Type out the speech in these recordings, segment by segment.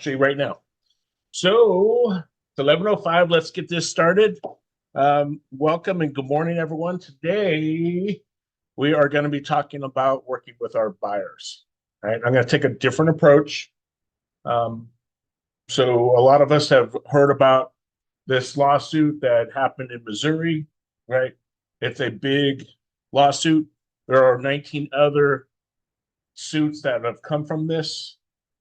actually right now. So it's 11:05. Let's get this started. Welcome and good morning, everyone. Today we are going to be talking about working with our buyers. All right, I'm going to take a different approach. So a lot of us have heard about this lawsuit that happened in Missouri, right? It's a big lawsuit. There are 19 other suits that have come from this.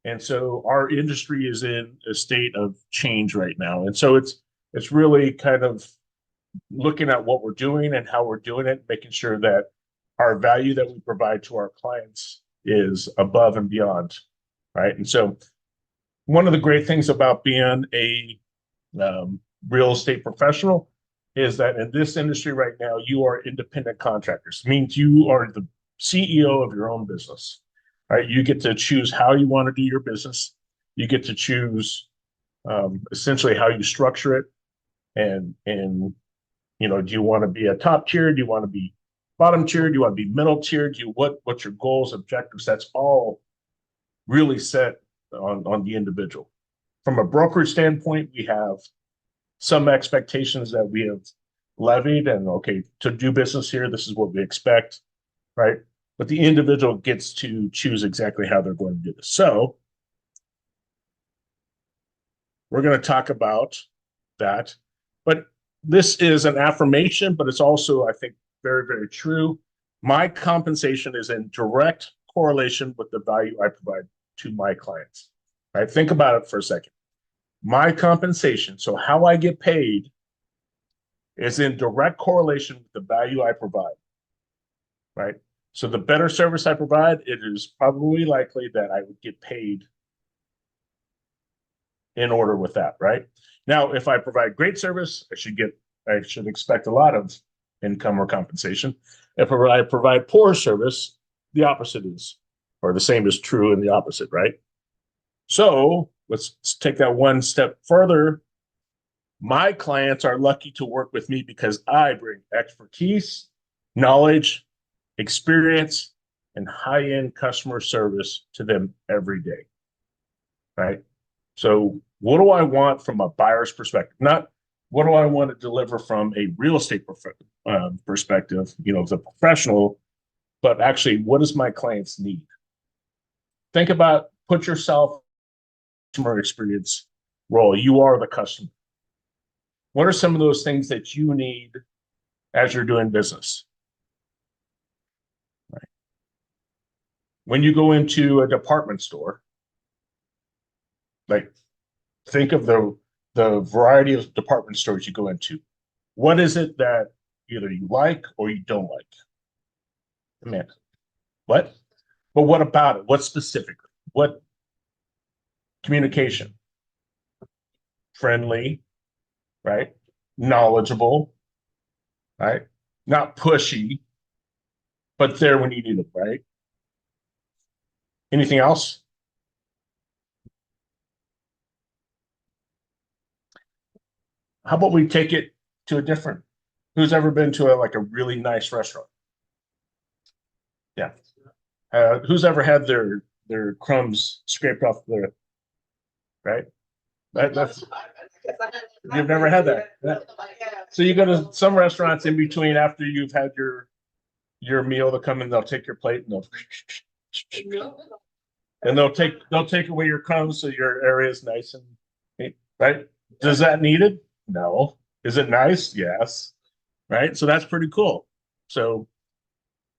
And so our industry is in a state of change right now. And so it's really kind of looking at what we're doing and how we're doing it, making sure that our value that we provide to our clients is above and beyond, right? And so one of the great things about being a real estate professional is that in this industry right now, you are independent contractors. It means you are the CEO of your own business, right? You get to choose how you want to do your business. You get to choose essentially how you structure it. And you know, do you want to be a top tier? Do you want to be bottom tier? Do you want to be middle tier? What's your goals, objectives? That's all really set on the individual. From a brokerage standpoint, we have some expectations that we have levied, and okay, to do business here, this is what we expect, right? But the individual gets to choose exactly how they're going to do this. So we're going to talk about that. But this is an affirmation, but it's also, I think, very, very true. My compensation is in direct correlation with the value I provide to my clients. Right? Think about it for a second. My compensation, so how I get paid, is in direct correlation with the value I provide. Right? So the better service I provide, it is probably likely that I would get paid in order with that, right? Now, if I provide great service, I should expect a lot of income or compensation. If I provide poor service, the opposite is, or the same is true in the opposite, right? So let's take that one step further. My clients are lucky to work with me because I bring expertise, knowledge, experience, and high-end customer service to them every day, right? So what do I want from a buyer's perspective? Not what do I want to deliver from a real estate perspective, you know, as a professional, but actually, what does my clients need? Think about, put yourself in the customer experience role. You are the customer. What are some of those things that you need as you're doing business? Right. When you go into a department store, like think of the variety of department stores you go into. What is it that either you like or you don't like? Man, what? But what about it? What specifically? What communication? Friendly, right? Knowledgeable, right? Not pushy, but there when you need it, right? Anything else? How about we take it to a different? Who's ever been to a really nice restaurant? Yeah. Who's ever had their crumbs scraped off their, right? That's you've never had that. Yeah. So you go to some restaurants in between after you've had your meal, they'll come and they'll take your plate and they'll take away your crumbs so your area is nice and neat, right? Does that need it? No. Is it nice? Yes. Right. So that's pretty cool. So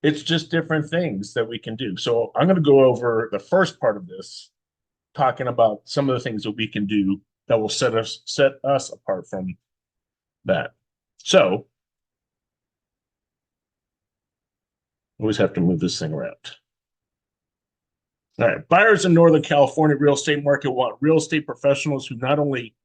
it's just different things that we can do. So I'm going to go over the first part of this, talking about some of the things that we can do that will set us apart from that. So always have to move this thing around. All right. Buyers in Northern California real estate market want real estate professionals who not only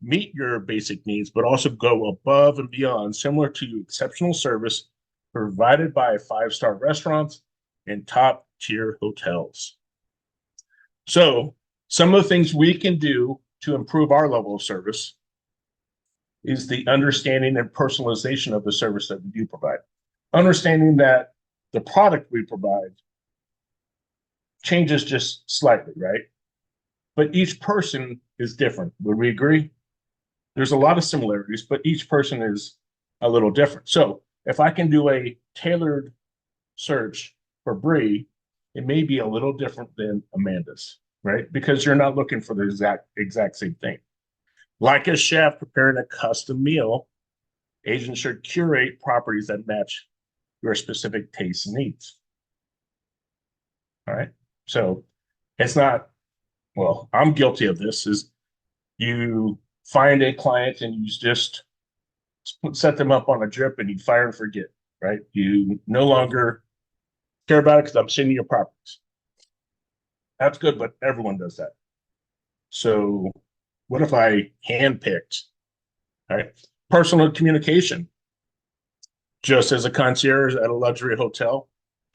meet your basic needs, but also go above and beyond, similar to exceptional service provided by 5-star restaurants and top-tier hotels. So some of the things we can do to improve our level of service is the understanding and personalization of the service that we do provide. Understanding that the product we provide changes just slightly, right? but each person is different. Would we agree? There's a lot of similarities, but each person is a little different. So if I can do a tailored search for Bree, it may be a little different than Amanda's, right? Because you're not looking for the exact same thing. Like a chef preparing a custom meal, agents should curate properties that match your specific tastes and needs. All right. So it's not, well, I'm guilty of this, is you find a client and you just set them up on a drip and you fire and forget, right? You no longer care about it because I'm sending you properties. That's good, but everyone does that. So what if I handpicked, right? Personal communication, just as a concierge at a luxury hotel,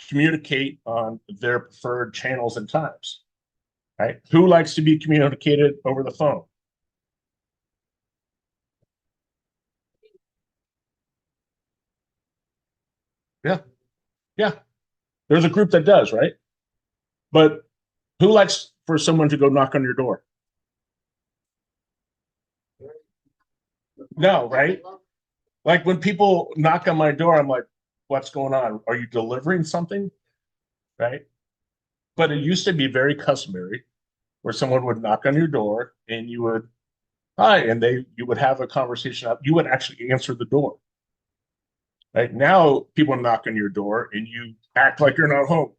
communicate on their preferred channels and times, right? Who likes to be communicated over the phone? Yeah, yeah. There's a group that does, right? But who likes for someone to go knock on your door? No, right? Like when people knock on my door, I'm like, what's going on? Are you delivering something? Right? But it used to be very customary where someone would knock on your door and you would, hi, and you would have a conversation. You would actually answer the door. Right now, people knock on your door and you act like you're not home.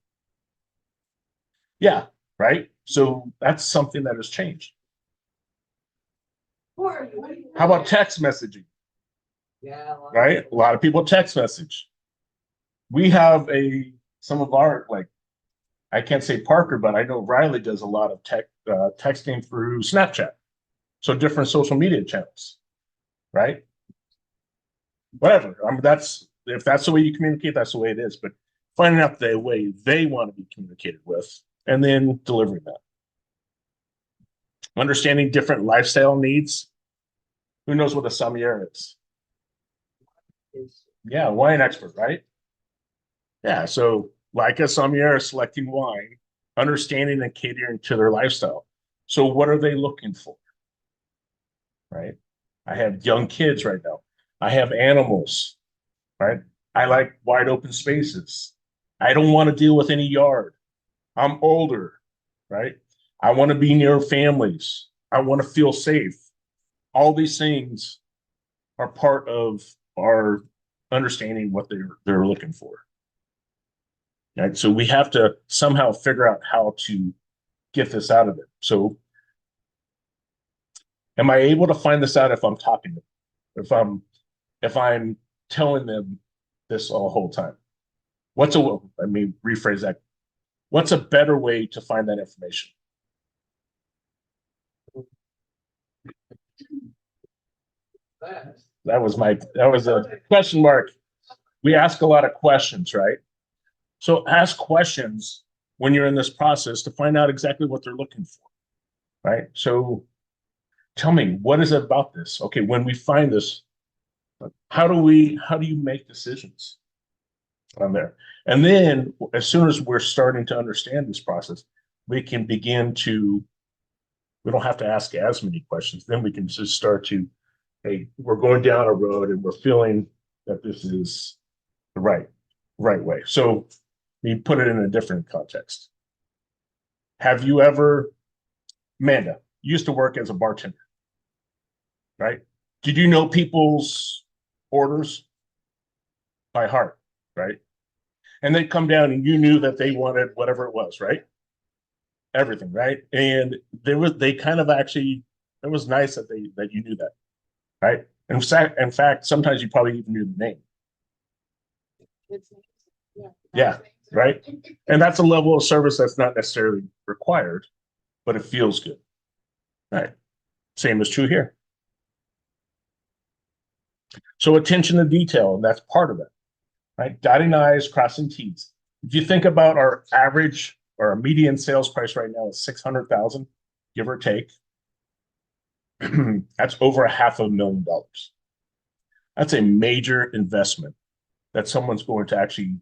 Yeah, right. So that's something that has changed. How about text messaging? Yeah, right. A lot of people text message. We have some of our, like, I can't say Parker, but I know Riley does a lot of texting through Snapchat. So different social media channels, right? Whatever. I mean, if that's the way you communicate, that's the way it is. But finding out the way they want to be communicated with, and then delivering that. Understanding different lifestyle needs. Who knows what a sommelier is? Yeah, wine expert, right? Yeah, so like a sommelier selecting wine, understanding and catering to their lifestyle. So what are they looking for? Right? I have young kids right now. I have animals, right? I like wide open spaces. I don't want to deal with any yard. I'm older, right? I want to be near families. I want to feel safe. All these things are part of our understanding what they're looking for. Right? So we have to somehow figure out how to get this out of it. So am I able to find this out if I'm talking to them? If I'm telling them this all the whole time? Let me rephrase that. What's a better way to find that information? That was a question mark. We ask a lot of questions, right? So ask questions when you're in this process to find out exactly what they're looking for, right? So tell me, what is it about this? Okay, when we find this, how do you make decisions on there? And then as soon as we're starting to understand this process, we can begin to, we don't have to ask as many questions. Then we can just start to, hey, we're going down a road and we're feeling that this is the right way. So we put it in a different context. Have you ever, Amanda, used to work as a bartender, right? Did you know people's orders by heart, right? And they'd come down and you knew that they wanted whatever it was, right? Everything, right? And they kind of actually, it was nice that you knew that, right? In fact, sometimes you probably even knew the name. Yeah, right. And that's a level of service that's not necessarily required, but it feels good. Right. Same is true here. So attention to detail, and that's part of it, right? Dotting I's, crossing T's. If you think about our average or our median sales price right now is 600,000, give or take. That's over $500,000. That's a major investment that someone's going to actually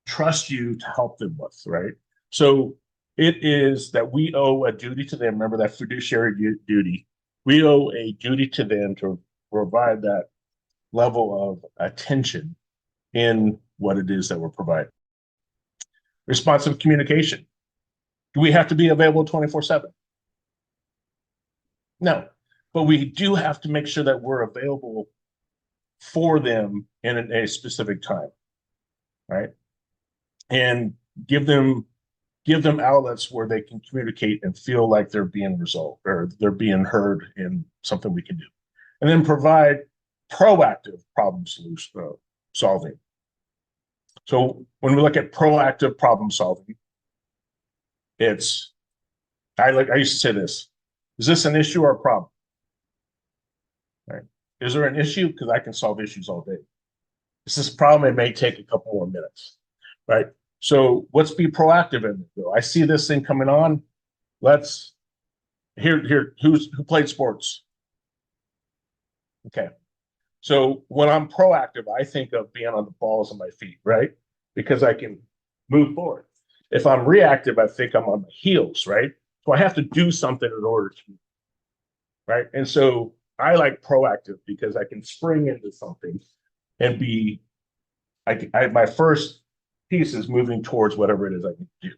trust you to help them with, right? So It is that we owe a duty to them. Remember that fiduciary duty. We owe a duty to them to provide that level of attention in what it is that we're providing. Responsive communication. Do we have to be available 24/7? No, but we do have to make sure that we're available for them in a specific time, right? And give them outlets where they can communicate and feel like they're being resolved or they're being heard in something we can do. And then provide proactive problem solution solving. So when we look at proactive problem solving, it's I used to say this: is this an issue or a problem? Right? Is there an issue? Because I can solve issues all day. Is this a problem? It may take a couple more minutes, right? So let's be proactive in it. Though I see this thing coming on. Let's here. Who played sports? Okay. So when I'm proactive, I think of being on the balls of my feet, right? Because I can move forward. If I'm reactive, I think I'm on my heels, right? So I have to do something in order to, right? And so I like proactive because I can spring into something and be, my first piece is moving towards whatever it is I need to do,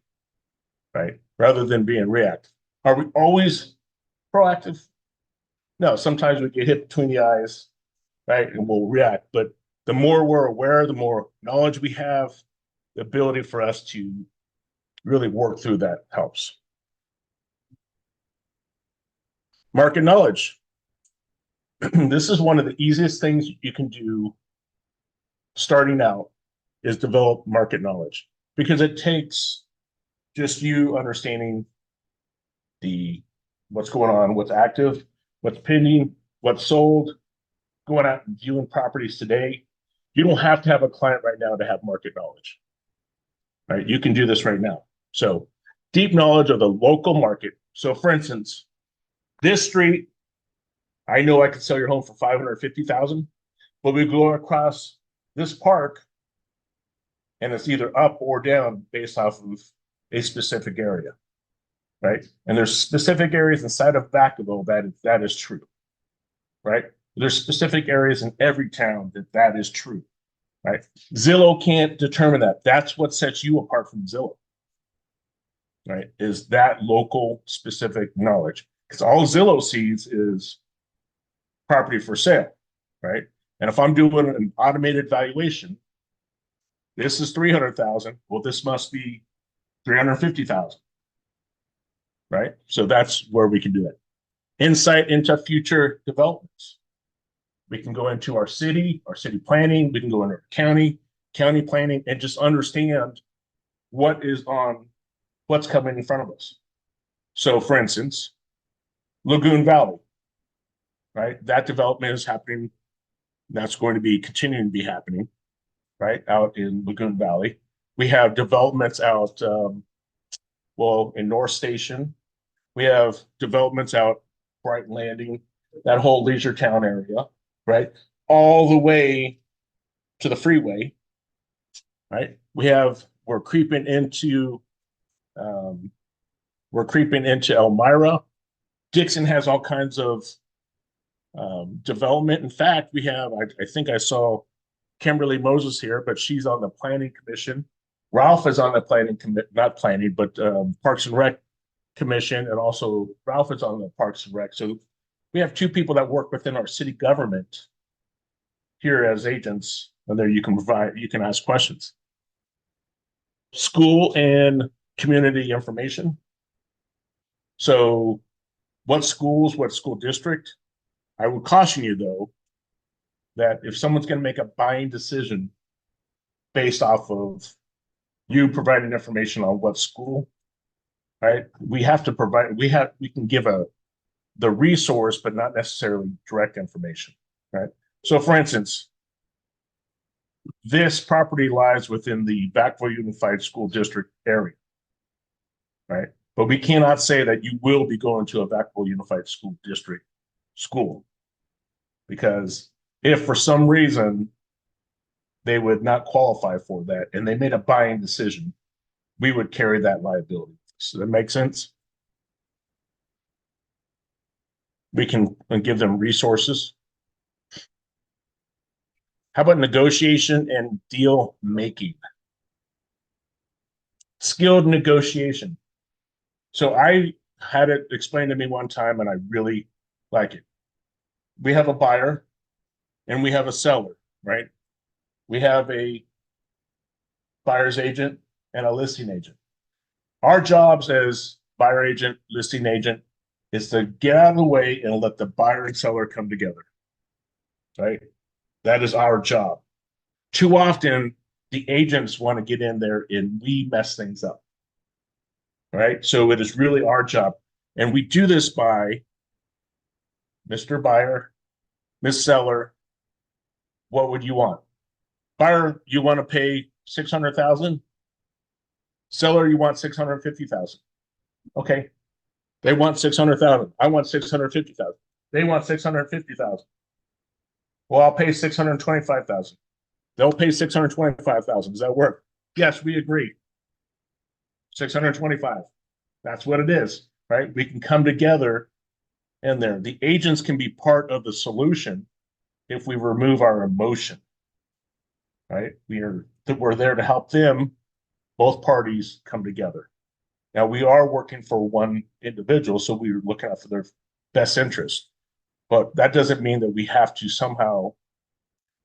right? Rather than being reactive. Are we always proactive? No, sometimes we get hit between the eyes, right? And we'll react. But the more we're aware, the more knowledge we have, the ability for us to really work through that helps. Market knowledge. This is one of the easiest things you can do starting out is develop market knowledge because it takes just you understanding what's going on, what's active, what's pending, what's sold, going out and viewing properties today. You don't have to have a client right now to have market knowledge, right? You can do this right now. So deep knowledge of the local market. So for instance, this street, I know I could sell your home for $550,000, but we go across this park and it's either up or down based off of a specific area, right? And there's specific areas inside of Vacaville that is true, right? There's specific areas in every town that is true, right? Zillow can't determine that. That's what sets you apart from Zillow, right? Is that local specific knowledge. Because all Zillow sees is property for sale, right? And if I'm doing an automated valuation, this is 300,000. Well, this must be 350,000, right? So that's where we can do it. Insight into future developments. We can go into our city planning. We can go into our county planning, and just understand what's coming in front of us. So, for instance, Lagoon Valley, right? That development is happening. That's going to be continuing to be happening, right? Out in Lagoon Valley. We have developments out, in North Station. We have developments out Brighton Landing, that whole leisure town area, right? All the way to the freeway, right? We're creeping into Elmira. Dixon has all kinds of development. In fact, I think I saw Kimberly Moses here, but she's on the planning commission. Ralph is on the Parks and Rec commission, and also Ralph is on the Parks and Rec. So we have two people that work within our city government here as agents, and there you can ask questions. School and community information. So what schools, what school district? I would caution you, though, that if someone's going to make a buying decision based off of you providing information on what school, right? We can give the resource, but not necessarily direct information, right? So for instance, this property lies within the Vacaville Unified School District area, right? But we cannot say that you will be going to a Vacaville Unified School District school, because if for some reason they would not qualify for that and they made a buying decision, we would carry that liability. Does that make sense? We can give them resources. How about negotiation and deal making? Skilled negotiation. So I had it explained to me one time, and I really like it. We have a buyer and we have a seller, right? We have a buyer's agent and a listing agent. Our jobs as buyer agent, listing agent is to get out of the way and let the buyer and seller come together, right? That is our job. Too often, the agents want to get in there and we mess things up, right? So it is really our job. And we do this by Mr. Buyer, Miss Seller, what would you want? Buyer, you want to pay 600,000? Seller, you want 650,000. Okay. They want 600,000. I want 650,000. They want 650,000. Well, I'll pay 625,000. They'll pay 625,000. Does that work? Yes, we agree. 625. That's what it is, right? We can come together in there. The agents can be part of the solution if we remove our emotion, right? We're there to help them, both parties come together. Now we are working for one individual, so we're looking out for their best interest. But that doesn't mean that we have to somehow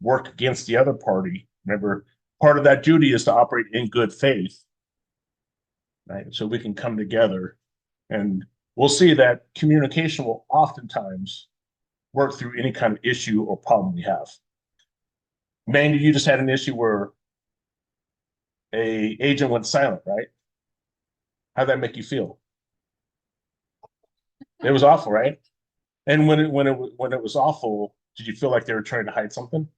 work against the other party. Remember, part of that duty is to operate in good faith, right? So we can come together, and we'll see that communication will oftentimes work through any kind of issue or problem we have. Mandy, you just had an issue where a agent went silent, right? How'd that make you feel? It was awful, right? And when it was awful, did you feel like they were trying to hide something?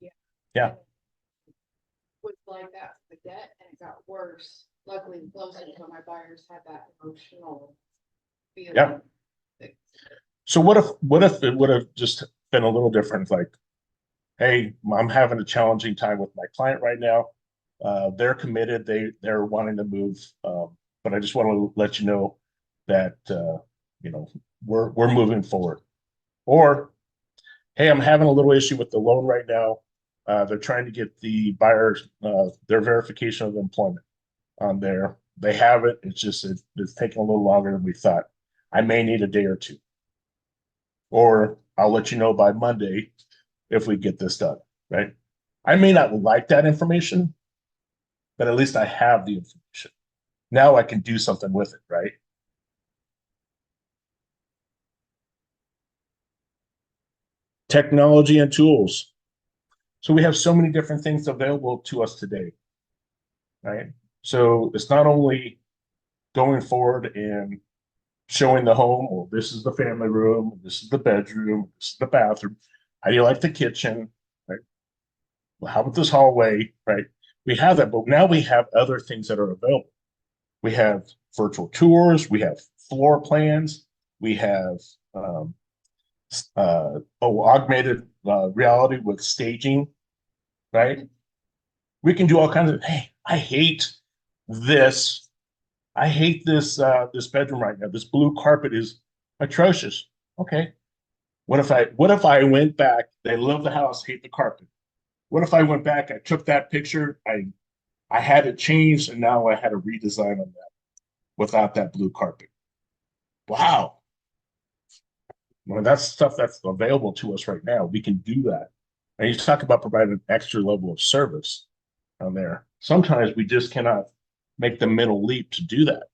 Yeah. Yeah. Was like that with the debt, and it got worse. Luckily, closer until my buyers had that emotional feeling. Yeah. So what if it would have just been a little different? Like, hey, I'm having a challenging time with my client right now. They're committed. They're wanting to move, but I just want to let you know that we're moving forward. Or, hey, I'm having a little issue with the loan right now. They're trying to get the buyer their verification of employment on there. They have it. It's taking a little longer than we thought. I may need a day or two, or I'll let you know by Monday if we get this done. Right? I may not like that information, but at least I have the information. Now I can do something with it. Right? Technology and tools. So we have so many different things available to us today, right? So it's not only going forward and showing the home, well, this is the family room, this is the bedroom, this is the bathroom. How do you like the kitchen, right? Well, how about this hallway, right? We have that, but now we have other things that are available. We have virtual tours, we have floor plans, we have augmented reality with staging, right? We can do all kinds of, hey, I hate this. I hate this bedroom right now. This blue carpet is atrocious. Okay. What if I went back? They love the house, hate the carpet. What if I went back, I took that picture, I had it changed, and now I had a redesign on that without that blue carpet. Wow. Well, that's stuff that's available to us right now. We can do that. And you talk about providing an extra level of service on there. Sometimes we just cannot make the mental leap to do that.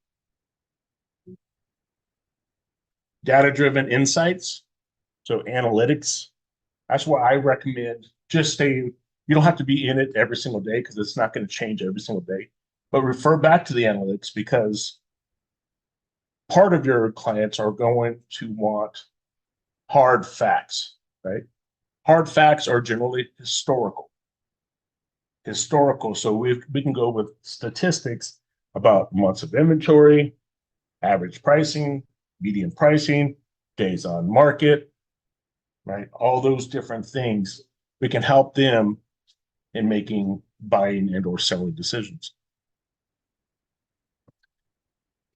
Data-driven insights, so analytics. That's why I recommend just staying. You don't have to be in it every single day because it's not going to change every single day. But refer back to the analytics because part of your clients are going to want hard facts, right? Hard facts are generally historical. So we can go with statistics about months of inventory, average pricing, median pricing, days on market, right? All those different things. We can help them in making buying and or selling decisions.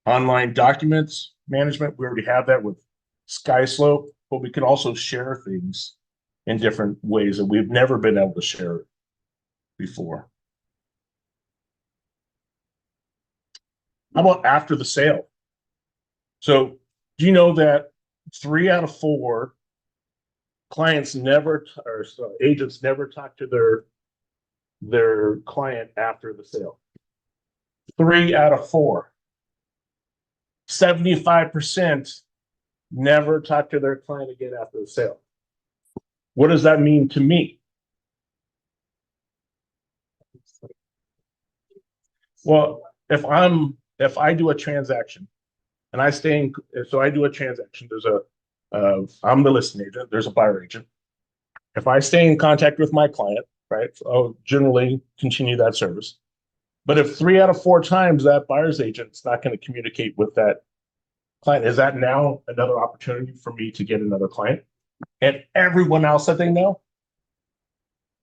Online documents management, we already have that with SkySlope, but we can also share things in different ways that we've never been able to share before. How about after the sale? So do you know that 3 out of 4 clients never, or so agents never talk to their client after the sale? 3 out of 4. 75% never talk to their client again after the sale. What does that mean to me? Well, if I do a transaction and I stay in, so I do a transaction, I'm the listing agent, there's a buyer agent. If I stay in contact with my client, right, I'll generally continue that service. But if 3 out of 4 times that buyer's agent's not going to communicate with that client, is that now another opportunity for me to get another client? And everyone else that they know,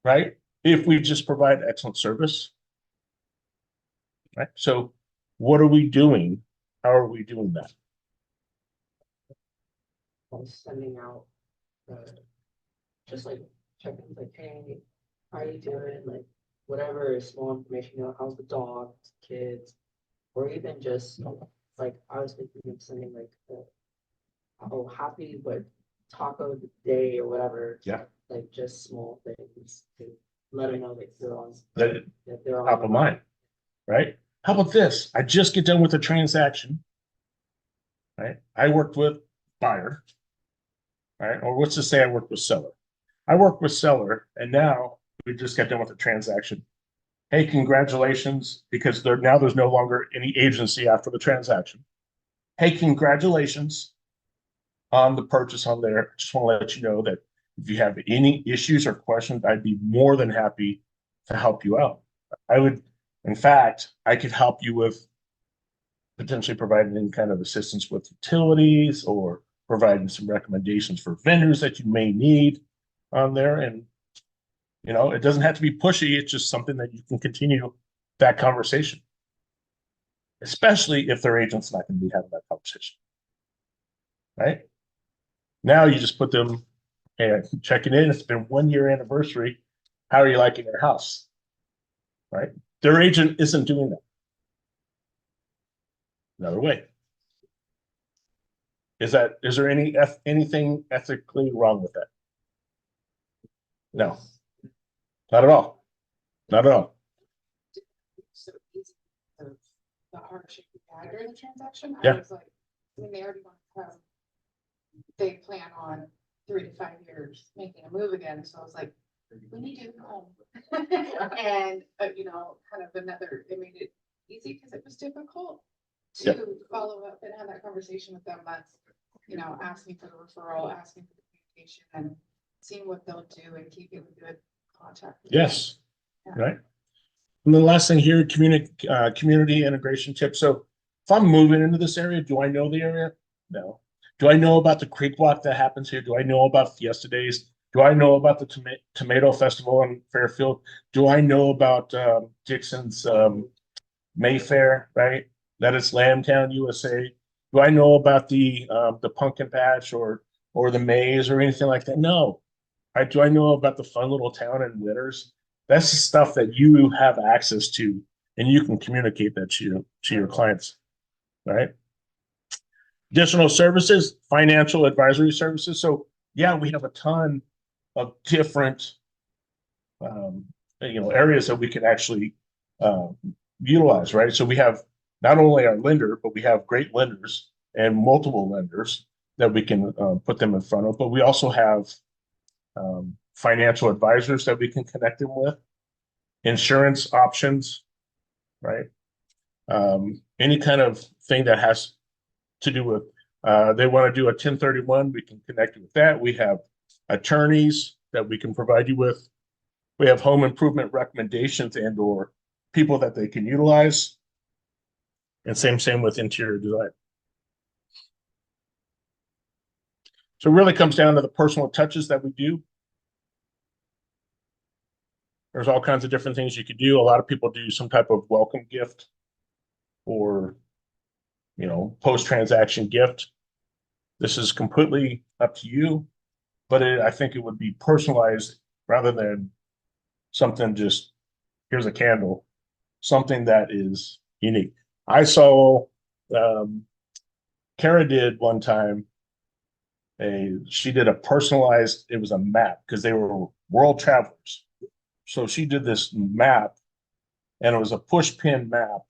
right? If we just provide excellent service, right? So what are we doing? How are we doing that? Sending out, just like check-ins, like, hey, how you doing? Like, whatever is small information, you know, how's the dog, kids, or even just like, I was thinking of sending like, oh, happy, but taco of the day or whatever. Yeah. Like just small things to let them know that they're on, That that they're on top of mind, right? How about this? I just get done with a transaction, right? I worked with buyer, right? Or let's just say I worked with seller. I worked with seller, and now we just got done with a transaction. Hey, congratulations, because there's no longer any agency after the transaction. Hey, congratulations on the purchase on there. Just want to let you know that if you have any issues or questions, I'd be more than happy to help you out. In fact, I could help you with potentially providing any kind of assistance with utilities or providing some recommendations for vendors that you may need on there. And, it doesn't have to be pushy. It's just something that you can continue that conversation, especially if their agent's not going to be having that conversation, right? Now you just put them and checking in. It's been 1 year anniversary. How are you liking your house? Right? Their agent isn't doing that. Another way. Is there anything ethically wrong with that? No, not at all. Not at all. So easy of the hardship we had during the transaction. Yeah. I was like, I mean, they already want to have, they plan on 3 to 5 years making a move again. So I was like, we need to go home. And, kind of it made it easy because it was difficult to follow up and have that conversation with them. That's, asking for the referral, asking for the communication and seeing what they'll do and keeping good contact. Yes. Yeah. Right. And the last thing here, community integration tips. So if I'm moving into this area, do I know the area? No. Do I know about the creek walk that happens here? Do I know about Fiesta Days? Do I know about the Tomato Festival in Fairfield? Do I know about Dixon's Mayfair, right? That is Lambtown, USA. Do I know about the pumpkin patch or the maze or anything like that? No. Do I know about the fun little town in Winters? That's the stuff that you have access to, and you can communicate that to your clients, right? Additional services, financial advisory services. So yeah, we have a ton of different areas that we can actually utilize, right? So we have not only our lender, but we have great lenders and multiple lenders that we can put them in front of. But we also have financial advisors that we can connect them with, insurance options, right? Any kind of thing that has to do with they want to do a 1031, we can connect you with that. We have attorneys that we can provide you with. We have home improvement recommendations and or people that they can utilize. And same with interior design. So it really comes down to the personal touches that we do. There's all kinds of different things you could do. A lot of people do some type of welcome gift or post-transaction gift. This is completely up to you, but I think it would be personalized rather than something just, here's a candle, something that is unique. I saw Kara did one time she did a personalized, it was a map because they were world travelers. So she did this map and it was a push pin map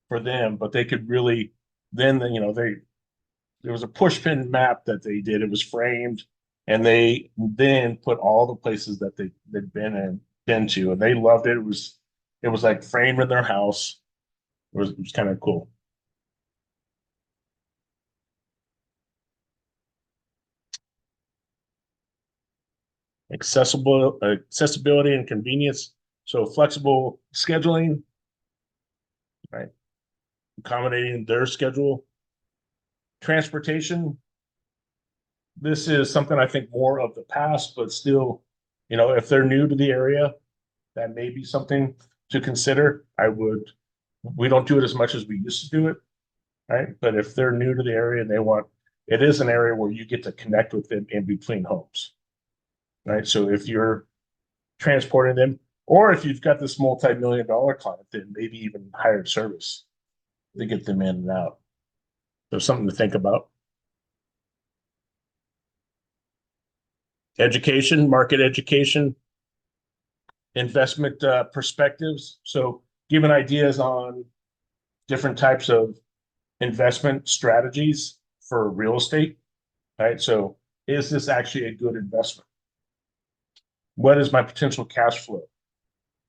for them, but they could really then there was a push pin map that they did. It was framed and they then put all the places that they'd been to, and they loved it. It was like framed in their house. It was kind of cool. Accessibility and convenience. So flexible scheduling, right? Accommodating their schedule. Transportation. This is something I think more of the past, but still, if they're new to the area, that may be something to consider. We don't do it as much as we used to do it, right? But if they're new to the area and it is an area where you get to connect with them in between homes, right? So if you're transporting them, or if you've got this multi-million-dollar client, then maybe even hired service to get them in and out. So something to think about. Education, market education, investment perspectives. So giving ideas on different types of investment strategies for real estate, right? So is this actually a good investment? What is my potential cash flow,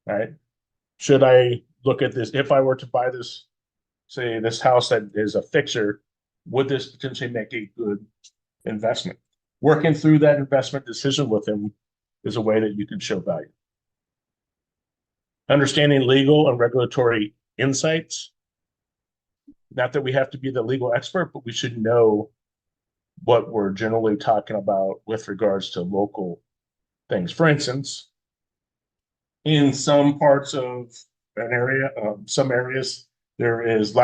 right? Should I look at this? If I were to buy this, say this house that is a fixer, would this potentially make a good investment? Working through that investment decision with him is a way that you can show value. Understanding legal and regulatory insights. Not that we have to be the legal expert, but we should know what we're generally talking about with regards to local things. For instance, in some parts of an area, some areas, there is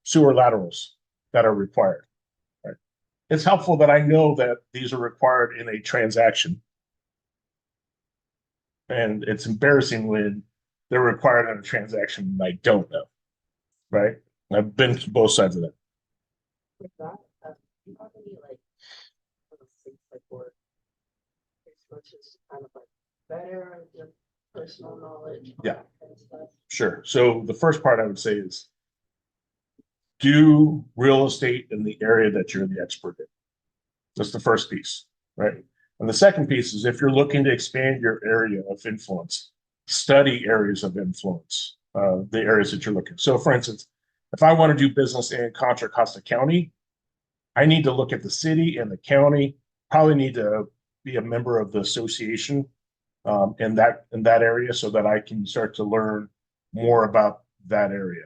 sewer laterals that are required. Right? It's helpful that I know that these are required in a transaction. And it's embarrassing when they're required in a transaction and I don't know. Right? I've been to both sides of that. With that, do you have any things like for resources kind of better your personal knowledge? Yeah. Kind of stuff? Sure. So the first part I would say is do real estate in the area that you're the expert in. That's the first piece, right? And the second piece is if you're looking to expand your area of influence, study areas of influence, the areas that you're looking. So for instance, if I want to do business in Contra Costa County, I need to look at the city and the county, probably need to be a member of the association in that area so that I can start to learn more about that area.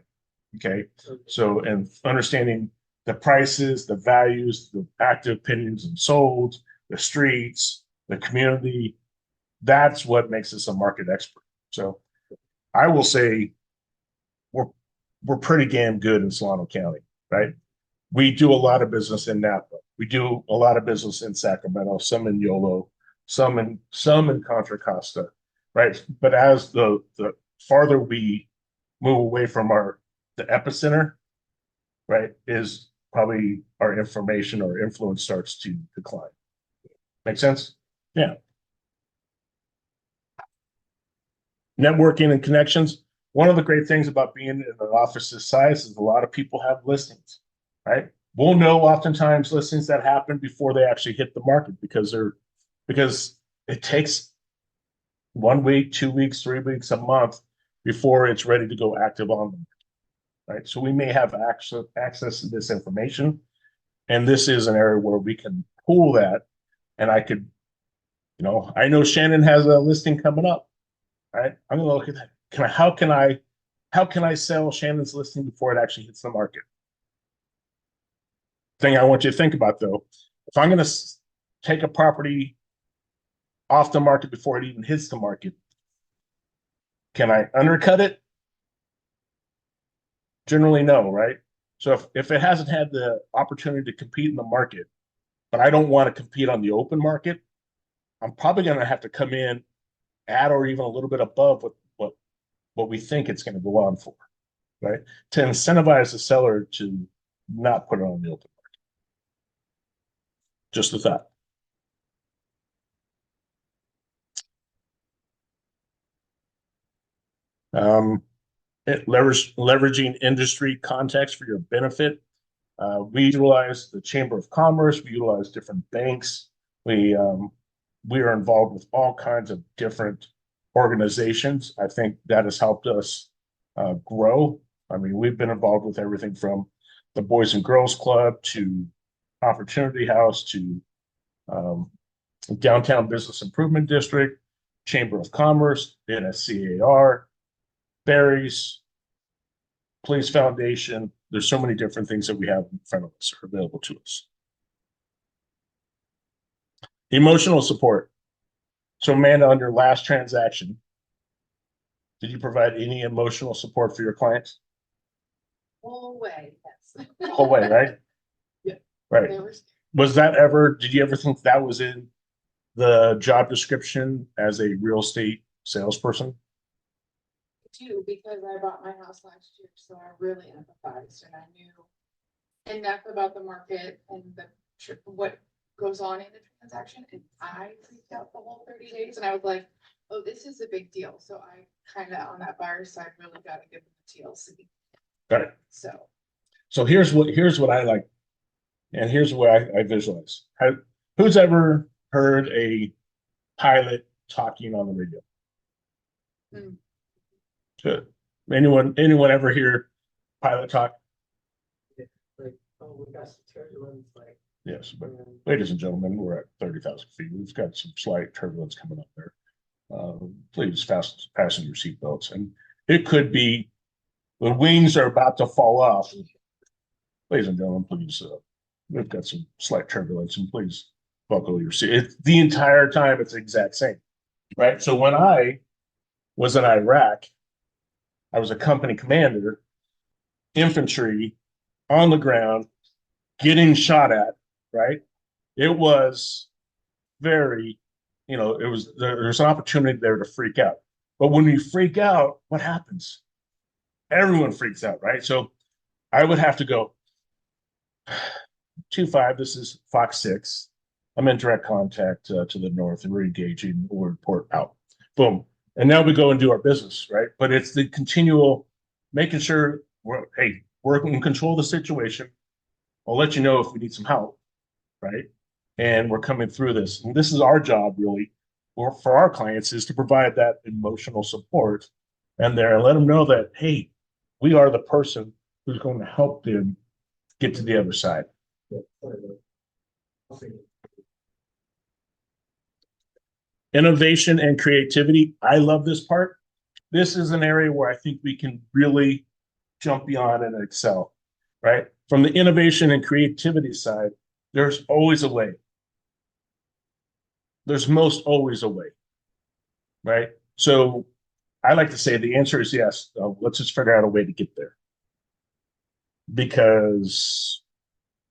Okay. So, and understanding the prices, the values, the active opinions and sold, the streets, the community, that's what makes us a market expert. So I will say we're pretty damn good in Solano County, right? We do a lot of business in Napa. We do a lot of business in Sacramento, some in Yolo, some in Contra Costa, right? But as the farther we move away from the epicenter, right, is probably our information or influence starts to decline. Make sense? Yeah. Networking and connections. One of the great things about being in an office this size is a lot of people have listings, right? We'll know oftentimes listings that happen before they actually hit the market because it takes 1 week, 2 weeks, 3 weeks, a month before it's ready to go active on them. Right. So we may have access to this information. And this is an area where we can pull that. And I could, I know Shannon has a listing coming up. Right. I'm gonna look at that. How can I sell Shannon's listing before it actually hits the market? Thing I want you to think about though, if I'm gonna take a property off the market before it even hits the market, can I undercut it? Generally, no, right? So if it hasn't had the opportunity to compete in the market, but I don't want to compete on the open market, I'm probably going to have to come in at or even a little bit above what we think it's going to go on for, right? To incentivize the seller to not put it on the open market. Just a thought. Leveraging industry context for your benefit. We utilize the Chamber of Commerce. We utilize different banks. We are involved with all kinds of different organizations. I think that has helped us grow. I mean, we've been involved with everything from the Boys and Girls Club to Opportunity House to Downtown Business Improvement District, Chamber of Commerce, NSCAR, Barry's, Police Foundation. There's so many different things that we have in front of us or available to us. Emotional support. So Amanda, on your last transaction, did you provide any emotional support for your clients? Whole way, yes. Whole way, right? Yeah. Right. They were Was that ever, did you ever think that was in the job description as a real estate salesperson? too, because I bought my house last year, so I really empathized and I knew enough about the market and what goes on in the transaction. And I freaked out the whole 30 days and I was like, oh, this is a big deal. So I kind of on that buyer side really got to give them the TLC. Got it. So here's what I like, and here's what I visualize. Who's ever heard a pilot talking on the radio? Mm. Good. Anyone ever hear pilot talk? Like, oh, we got some turbulence, like. Yes, but ladies and gentlemen, we're at 30,000 feet. We've got some slight turbulence coming up there. Please fasten your seatbelts. And it could be the wings are about to fall off. Ladies and gentlemen, please, we've got some slight turbulence and please buckle your seat. The entire time it's the exact same, right? So when I was in Iraq, I was a company commander, infantry on the ground, getting shot at, right? It was very, there's an opportunity there to freak out. But when you freak out, what happens? Everyone freaks out, right? So I would have to go 2-5, this is Fox 6. I'm in direct contact to the north and we're engaging, we'll report out. Boom. And now we go and do our business, right? But it's the continual making sure we're in control of the situation. I'll let you know if we need some help, right? And we're coming through this. And this is our job, really, for our clients, is to provide that emotional support and let them know that, hey, we are the person who's going to help them get to the other side. Innovation and creativity. I love this part. This is an area where I think we can really jump beyond and excel, right? From the innovation and creativity side, there's always a way. There's most always a way, right? So I like to say the answer is yes. Let's just figure out a way to get there. Because,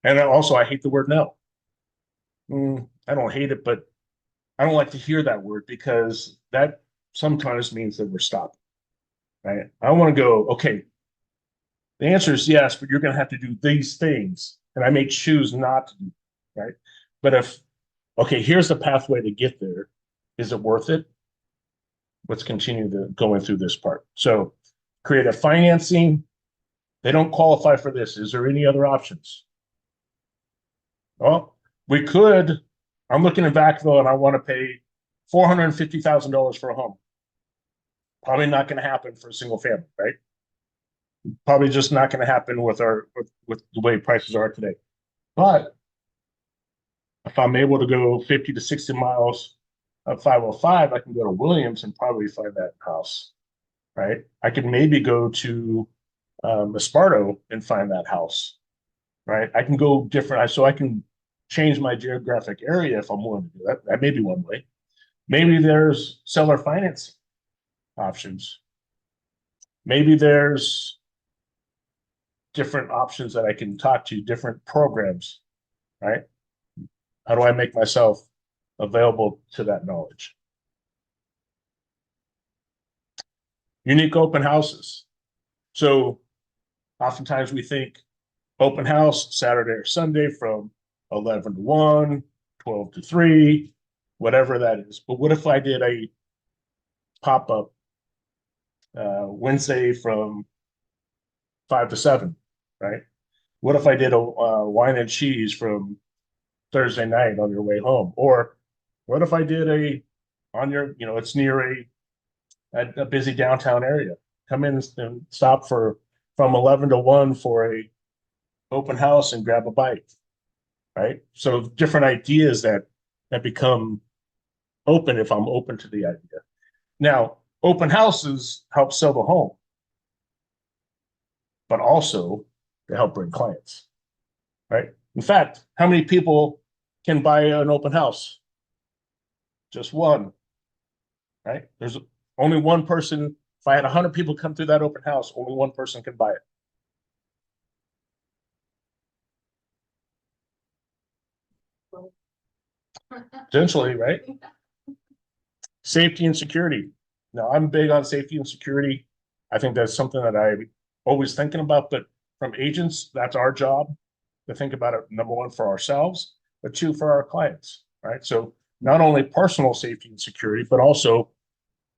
and also I hate the word no. I don't hate it, but I don't like to hear that word because that sometimes means that we're stopping, right? I want to go, okay, the answer is yes, but you're going to have to do these things. And I may choose not to do, right? But okay, here's the pathway to get there. Is it worth it? Let's continue going through this part. So creative financing. They don't qualify for this. Is there any other options? Well, we could. I'm looking at Vacaville and I want to pay $450,000 for a home. Probably not going to happen for a single family, right? Probably just not going to happen with the way prices are today. But if I'm able to go 50 to 60 miles of 505, I can go to Williams and probably find that house, right? I could maybe go to Esparto and find that house, right? I can go different, so I can change my geographic area if I'm willing to do that. That may be one way. Maybe there's seller financing options. Maybe there's different options that I can talk to, different programs, right? How do I make myself available to that knowledge? Unique open houses. So oftentimes we think open house Saturday or Sunday from 11 to 1, 12 to 3, whatever that is. But what if I did a pop-up Wednesday from 5 to 7, right? What if I did a wine and cheese from Thursday night on your way home? Or what if I did a on your, it's near a busy downtown area. Come in and stop for from 11 to 1 for a open house and grab a bite, right? So different ideas that become open if I'm open to the idea. Now, open houses help sell the home, but also to help bring clients, right? In fact, how many people can buy an open house? Just one, right? There's only one person. If I had 100 people come through that open house, only one person can buy it. Potentially, right? Safety and security. Now, I'm big on safety and security. I think that's something that I'm always thinking about, but from agents, that's our job to think about it, number one, for ourselves, but two, for our clients, right? So not only personal safety and security, but also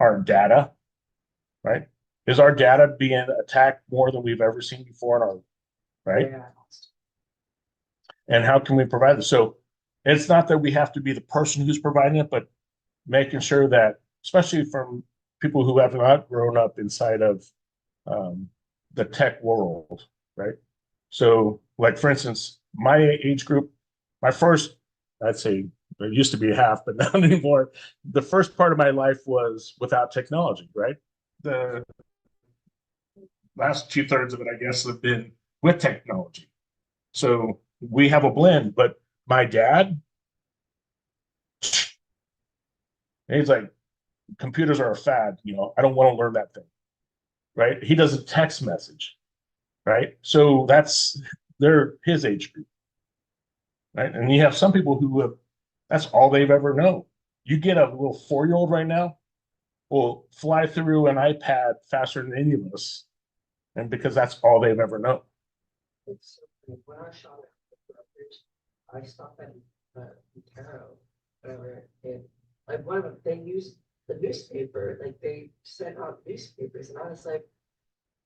our data, right? Is our data being attacked more than we've ever seen before in our, right? Yeah. And how can we provide this? So it's not that we have to be the person who's providing it, but making sure that, especially from people who have not grown up inside of the tech world, right? So, like for instance, my age group, my first, I'd say it used to be half, but not anymore. The first part of my life was without technology, right? The last 2/3 of it, I guess, have been with technology. So we have a blend, but my dad, he's like, computers are a fad, I don't want to learn that thing, right? He doesn't text message, right? So they're his age group, right? And you have some people who have, that's all they've ever known. You get a little 4-year-old right now will fly through an iPad faster than any of us, and because that's all they've ever known. It's so funny. When I shop at Rutgers, I stop at Taro, whatever, and like one of them, they use the newspaper, like they send out newspapers, and I was like,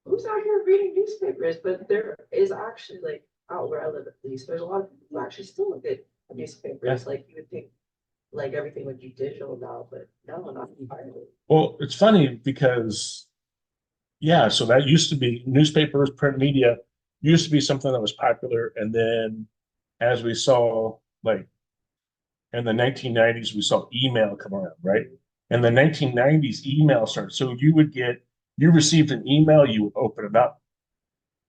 who's out here reading newspapers? But there is actually, like, out where I live at least, there's a lot of people who actually still look at newspapers. Like you would think like everything would be digital now, but no, not entirely. Well, it's funny because, yeah, so that used to be newspapers, print media used to be something that was popular. And then as we saw, like in the 1990s, we saw email come around, right? In the 1990s, email started. So you received an email, you would open it up,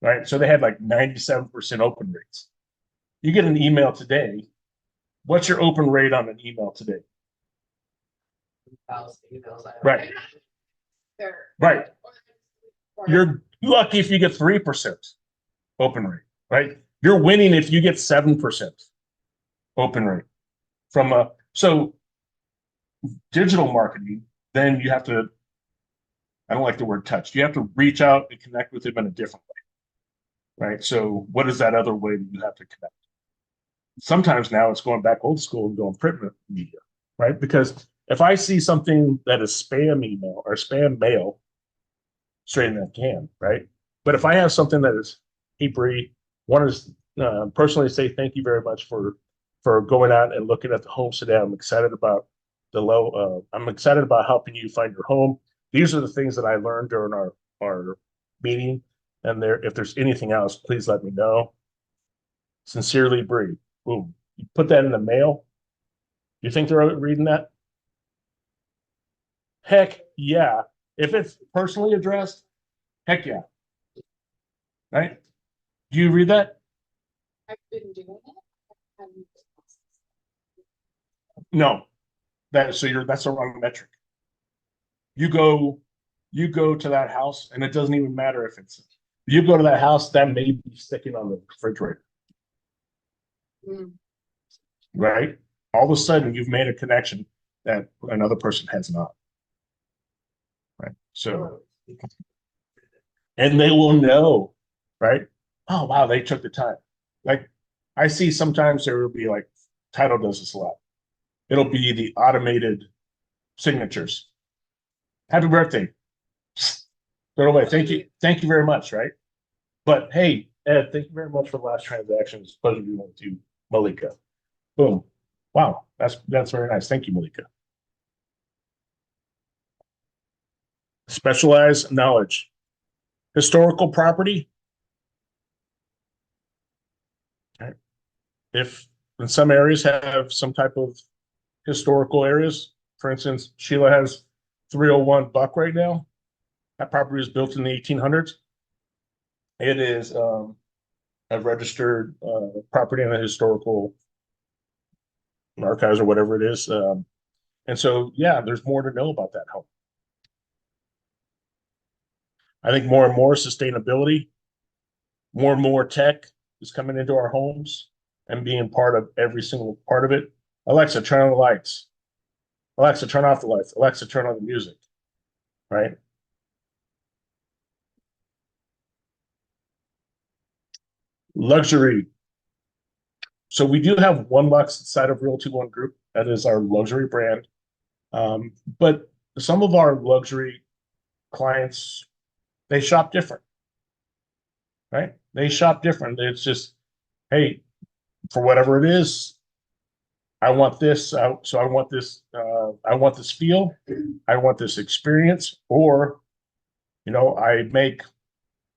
right? So they had like 97% open rates. You get an email today. What's your open rate on an email today? Right. Right. You're lucky if you get 3% open rate, right? You're winning if you get 7% open rate so digital marketing, then you have to, I don't like the word touch. You have to reach out and connect with them in a different way, right? So what is that other way that you have to connect? Sometimes now it's going back old school and going print media, right? Because if I see something that is spam email or spam mail, straight in that can, right? But if I have something that is, hey, Bree, want to personally say thank you very much for going out and looking at the homes today. I'm excited about I'm excited about helping you find your home. These are the things that I learned during our meeting. And if there's anything else, please let me know. Sincerely, Bree. Boom. You put that in the mail. You think they're reading that? Heck yeah. If it's personally addressed, heck yeah. Right? Do you read that? I've been doing it. No. That's the wrong metric. You go to that house and it doesn't even matter if it's You go to that house, that may be sticking on the refrigerator, Mm. right? All of a sudden, you've made a connection that another person has not, right? So, and they will know, right? Oh, wow, they took the time. Like, I see sometimes there will be like, Title does this a lot. It'll be the automated signatures. Happy birthday. Throw it away. Thank you very much, right? But hey, Ed, thank you very much for the last transaction. It's a pleasure to be with you, Malika. Boom. Wow, that's very nice. Thank you, Malika. Specialized knowledge. Historical property. Okay. If in some areas have some type of historical areas, for instance, Sheila has 301 Buck right now. That property was built in the 1800s. It is a registered property in the historical archives or whatever it is. And so, yeah, there's more to know about that home. I think more and more sustainability, more and more tech is coming into our homes and being part of every single part of it. Alexa, turn on the lights. Alexa, turn off the lights. Alexa, turn on the music, right? Luxury. So we do have One Lux inside of Realty One Group. That is our luxury brand. But some of our luxury clients, they shop different, right? They shop different. It's just, hey, for whatever it is, I want this. So I want this. I want this feel. I want this experience. Or, I make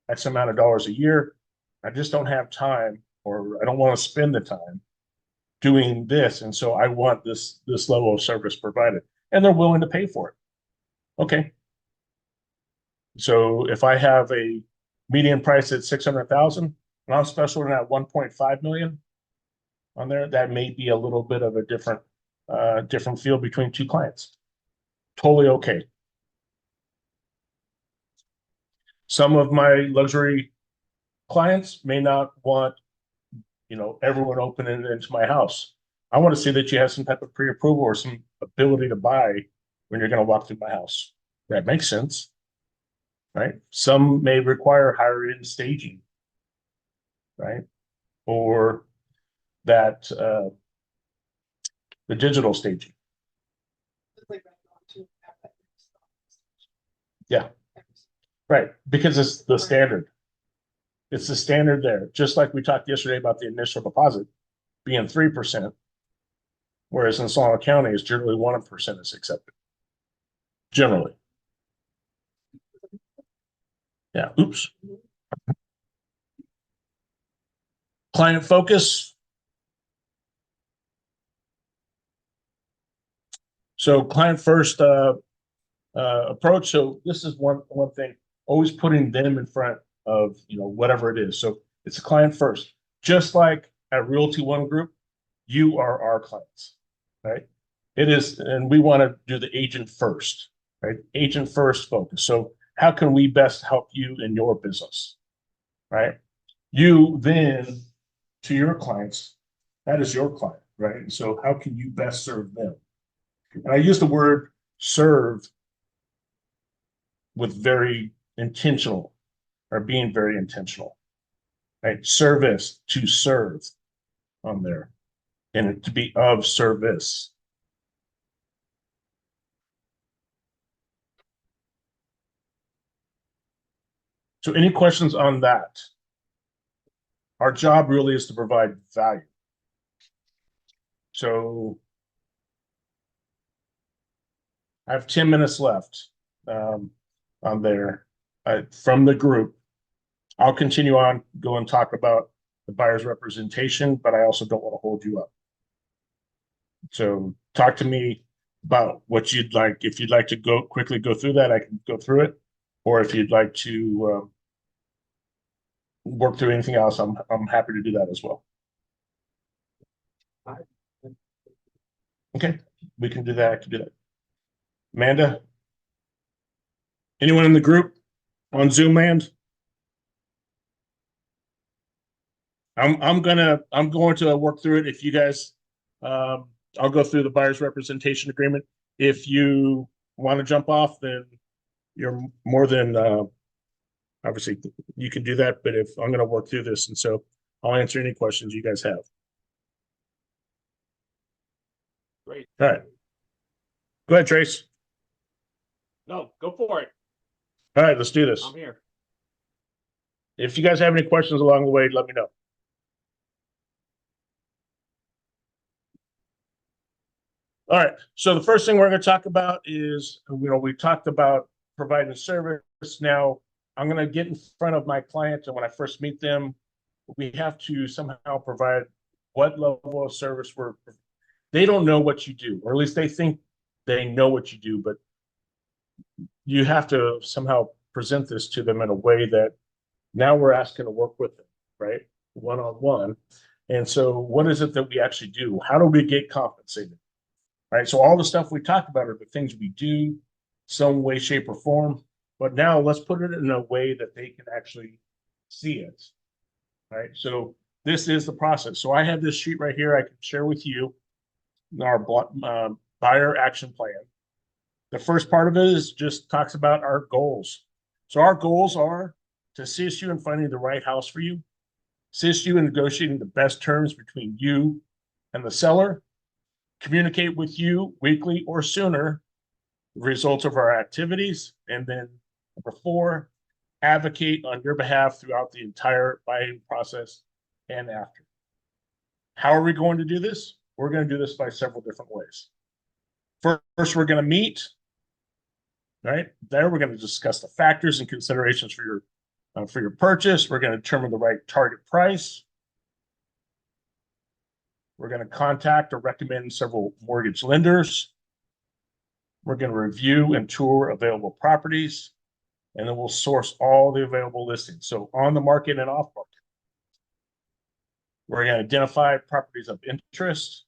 X amount of dollars a year. I just don't have time, or I don't want to spend the time doing this, and so I want this level of service provided, and they're willing to pay for it. Okay. So if I have a median price at 600,000 and I'm special at 1.5 million on there, that may be a little bit of a different feel between two clients. Totally okay. Some of my luxury clients may not want, everyone opening into my house. I want to see that you have some type of pre-approval or some ability to buy when you're going to walk through my house. That makes sense, right? Some may require higher end staging, right? Or that the digital staging. It's like I want to have that. Yeah, right. Because it's the standard. It's the standard there. Just like we talked yesterday about the initial deposit being 3%, whereas in Solano County, it's generally 1% is accepted. Generally. Yeah. Oops. Client focus. So client first approach. So this is one thing. Always putting them in front of whatever it is. So it's a client first. Just like at Realty One Group, you are our clients, right? It is, and we want to do the agent first, right? Agent first focus. So how can we best help you in your business, right? You then to your clients, that is your client, right? And so how can you best serve them? And I use the word serve with very intentional or being very intentional, right? Service, to serve on there and to be of service. So any questions on that? Our job really is to provide value. So I have 10 minutes left on there from the group. I'll continue on, go and talk about the buyer's representation, but I also don't want to hold you up. So talk to me about what you'd like. If you'd like to quickly go through that, I can go through it. Or if you'd like to work through anything else, I'm happy to do that as well. Okay, we can do that. I can do that. Amanda, anyone in the group on Zoom land? I'm going to work through it. If you guys, I'll go through the buyer's representation agreement. If you want to jump off, then you're more than, obviously you can do that, but if I'm going to work through this, and so I'll answer any questions you guys have. Great. All right. Go ahead, Trace. No, go for it. All right, let's do this. I'm here. If you guys have any questions along the way, let me know. All right, so the first thing we're going to talk about is, we talked about providing service. Now, I'm going to get in front of my client, and when I first meet them, we have to somehow provide what level of service they don't know what you do, or at least they think they know what you do, but you have to somehow present this to them in a way that now we're asking to work with them, right? One-on-one. And so what is it that we actually do? How do we get compensated? Right. So all the stuff we talked about are the things we do, some way, shape, or form. But now let's put it in a way that they can actually see it. Right. So this is the process. So I have this sheet right here I can share with you, our buyer action plan. The first part of it is just talks about our goals. So our goals are to assist you in finding the right house for you, assist you in negotiating the best terms between you and the seller, communicate with you weekly or sooner the results of our activities, and then number 4, advocate on your behalf throughout the entire buying process and after. How are we going to do this? We're going to do this by several different ways. First, we're going to meet, right? There, we're going to discuss the factors and considerations for your purchase. We're going to determine the right target price. We're going to contact or recommend several mortgage lenders. We're going to review and tour available properties, and then we'll source all the available listings. So on the market and off market. We're going to identify properties of interest,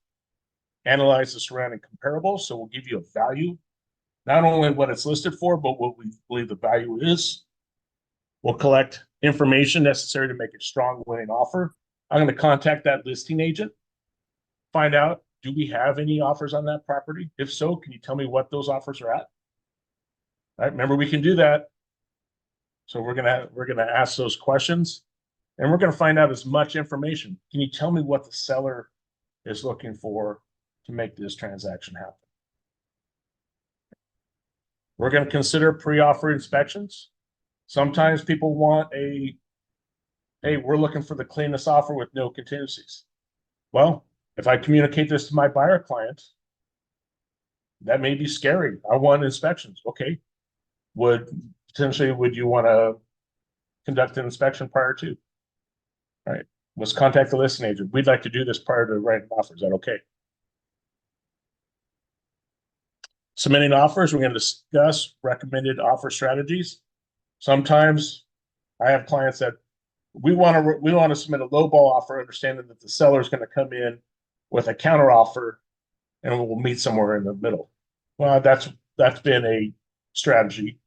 analyze the surrounding comparables. So we'll give you a value, not only what it's listed for, but what we believe the value is. We'll collect information necessary to make a strong winning offer. I'm going to contact that listing agent, find out, do we have any offers on that property? If so, can you tell me what those offers are at? All right, remember, we can do that. So we're gonna ask those questions, and we're gonna find out as much information. Can you tell me what the seller is looking for to make this transaction happen? We're gonna consider pre-offer inspections. Sometimes people want hey, we're looking for the cleanest offer with no contingencies. Well, if I communicate this to my buyer client, that may be scary. I want inspections. Okay. Would you want to conduct an inspection prior to? All right. Let's contact the listing agent. We'd like to do this prior to writing offers. Is that okay? Submitting offers, we're going to discuss recommended offer strategies. Sometimes I have clients that we want to submit a lowball offer, understanding that the seller is going to come in with a counter offer, and we'll meet somewhere in the middle. Well, that's been a strategy.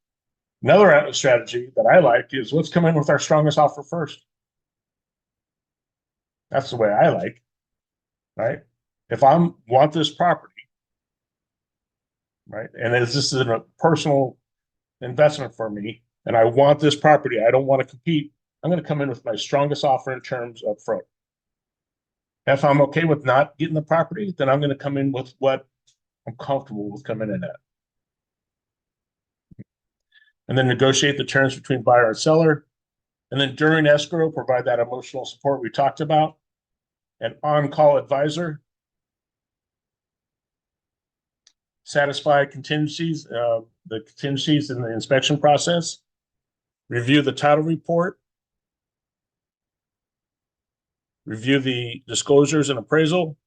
Another strategy that I like is, let's come in with our strongest offer first. That's the way I like, right? If I want this property, right, and this is a personal investment for me, and I want this property, I don't want to compete, I'm going to come in with my strongest offer in terms up front. If I'm okay with not getting the property, then I'm going to come in with what I'm comfortable with coming in at. And then negotiate the terms between buyer and seller. And then during escrow, provide that emotional support we talked about. An on-call advisor. Satisfy contingencies, the contingencies in the inspection process. Review the title report. Review the disclosures and appraisal.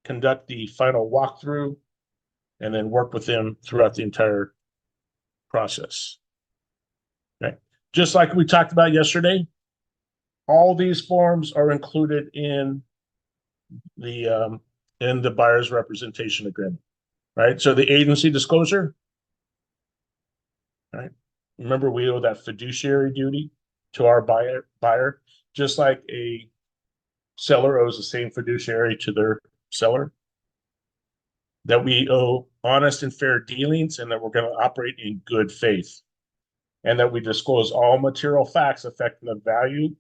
Conduct the final walkthrough. And then work with them throughout the entire process. Okay. Just like we talked about yesterday, all these forms are included in the buyer's representation agreement, right? So the agency disclosure, right? Remember, we owe that fiduciary duty to our buyer, just like a seller owes the same fiduciary to their seller, that we owe honest and fair dealings, and that we're going to operate in good faith, and that we disclose all material facts affecting the value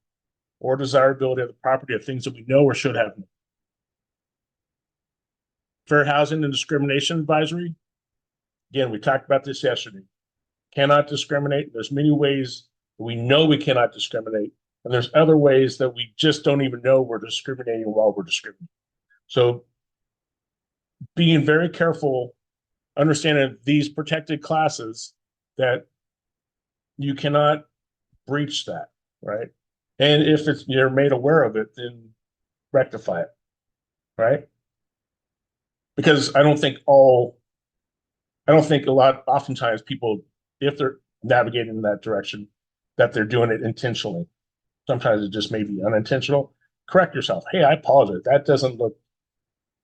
or desirability of the property of things that we know or should have known. Fair housing and discrimination advisory. Again, we talked about this yesterday. Cannot discriminate. There's many ways we know we cannot discriminate, and there's other ways that we just don't even know we're discriminating while we're discriminating. So being very careful, understanding these protected classes, that you cannot breach that, right? And if you're made aware of it, then rectify it, right? Because oftentimes people, if they're navigating in that direction, that they're doing it intentionally. Sometimes it just may be unintentional. Correct yourself. Hey, I apologize.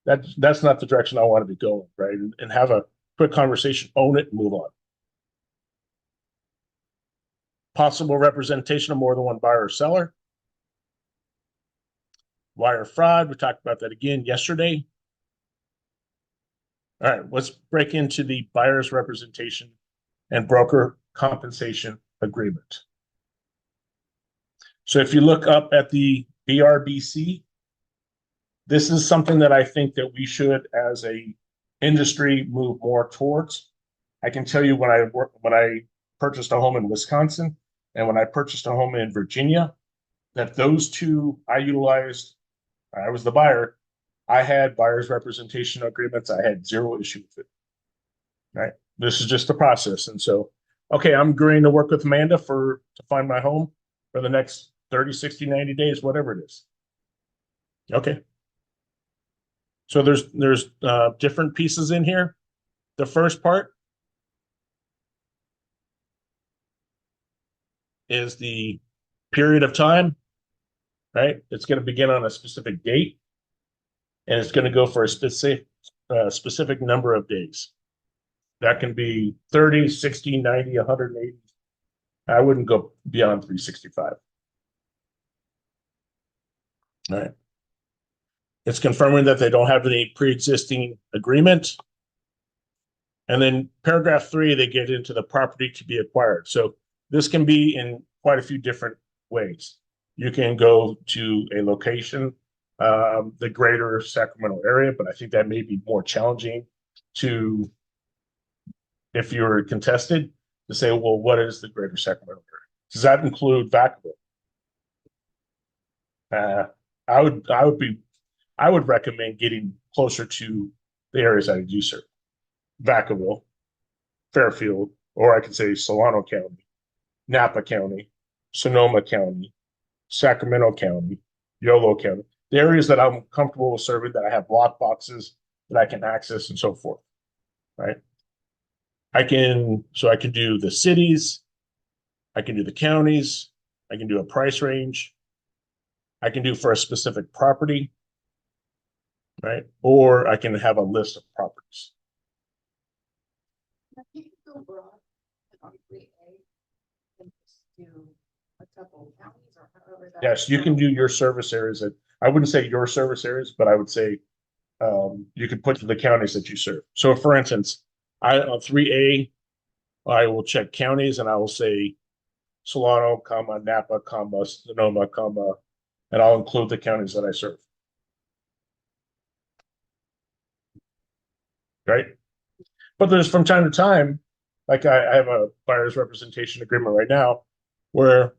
That's not the direction I want to be going, right? And have a quick conversation, own it, and move on. Possible representation of more than one buyer or seller. Wire fraud, we talked about that again yesterday. All right, let's break into the buyer's representation and broker compensation agreement. So if you look up at the BRBC, this is something that I think that we should, as a industry, move more towards. I can tell you when I purchased a home in Wisconsin and when I purchased a home in Virginia, that those two I utilized. I was the buyer. I had buyer's representation agreements. I had zero issue with it. Right. This is just the process. And so, okay, I'm agreeing to work with Amanda to find my home for the next 30, 60, 90 days, whatever it is. Okay. So there's different pieces in here. The first part is the period of time, right? It's going to begin on a specific date, and it's going to go for a specific number of days. That can be 30, 60, 90, 180. I wouldn't go beyond 365. All right. It's confirming that they don't have any pre-existing agreement. And then paragraph 3, they get into the property to be acquired. So this can be in quite a few different ways. You can go to a location, the greater Sacramento area, but I think that may be more challenging to, if you're contested, to say, well, what is the greater Sacramento area? Does that include Vacaville? I would recommend getting closer to the areas I do serve. Vacaville, Fairfield, or I could say Solano County, Napa County, Sonoma County, Sacramento County, Yolo County, the areas that I'm comfortable with serving, that I have lock boxes that I can access and so forth, right? I can do the cities, I can do the counties, I can do a price range, I can do for a specific property, right? Or I can have a list of properties. Now, you can go broad and on 3A and just do a couple of counties or however that. Yes, you can do your service areas. I wouldn't say your service areas, but I would say you could put the counties that you serve. So for instance, on 3A, I will check counties and I will say Solano, Napa, Sonoma, and I'll include the counties that I serve. Right? But there's from time to time, like I have a buyer's representation agreement right now where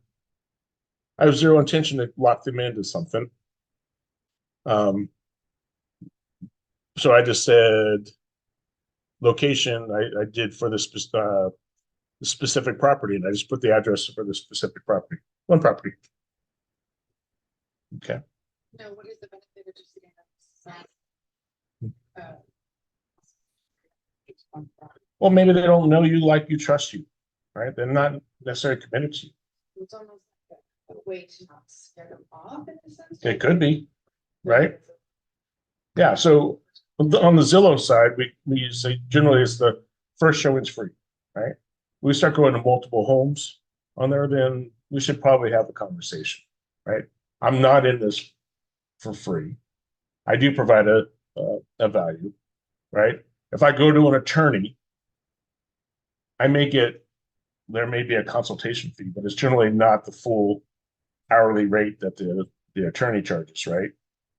I have zero intention to lock them into something. So I just said location I did for this specific property, and I just put the address for the specific property, one property. Okay. No, what is the benefit of just getting that? Well, maybe they don't know you, like you, trust you, right? They're not necessarily committed to you. It's almost like a way to not scare them off in a sense. It could be, right? Yeah. So on the Zillow side, we say generally it's the first showing's free, right? We start going to multiple homes on there, then we should probably have a conversation, right? I'm not in this for free. I do provide a value, right? If I go to an attorney, there may be a consultation fee, but it's generally not the full hourly rate that the attorney charges, right?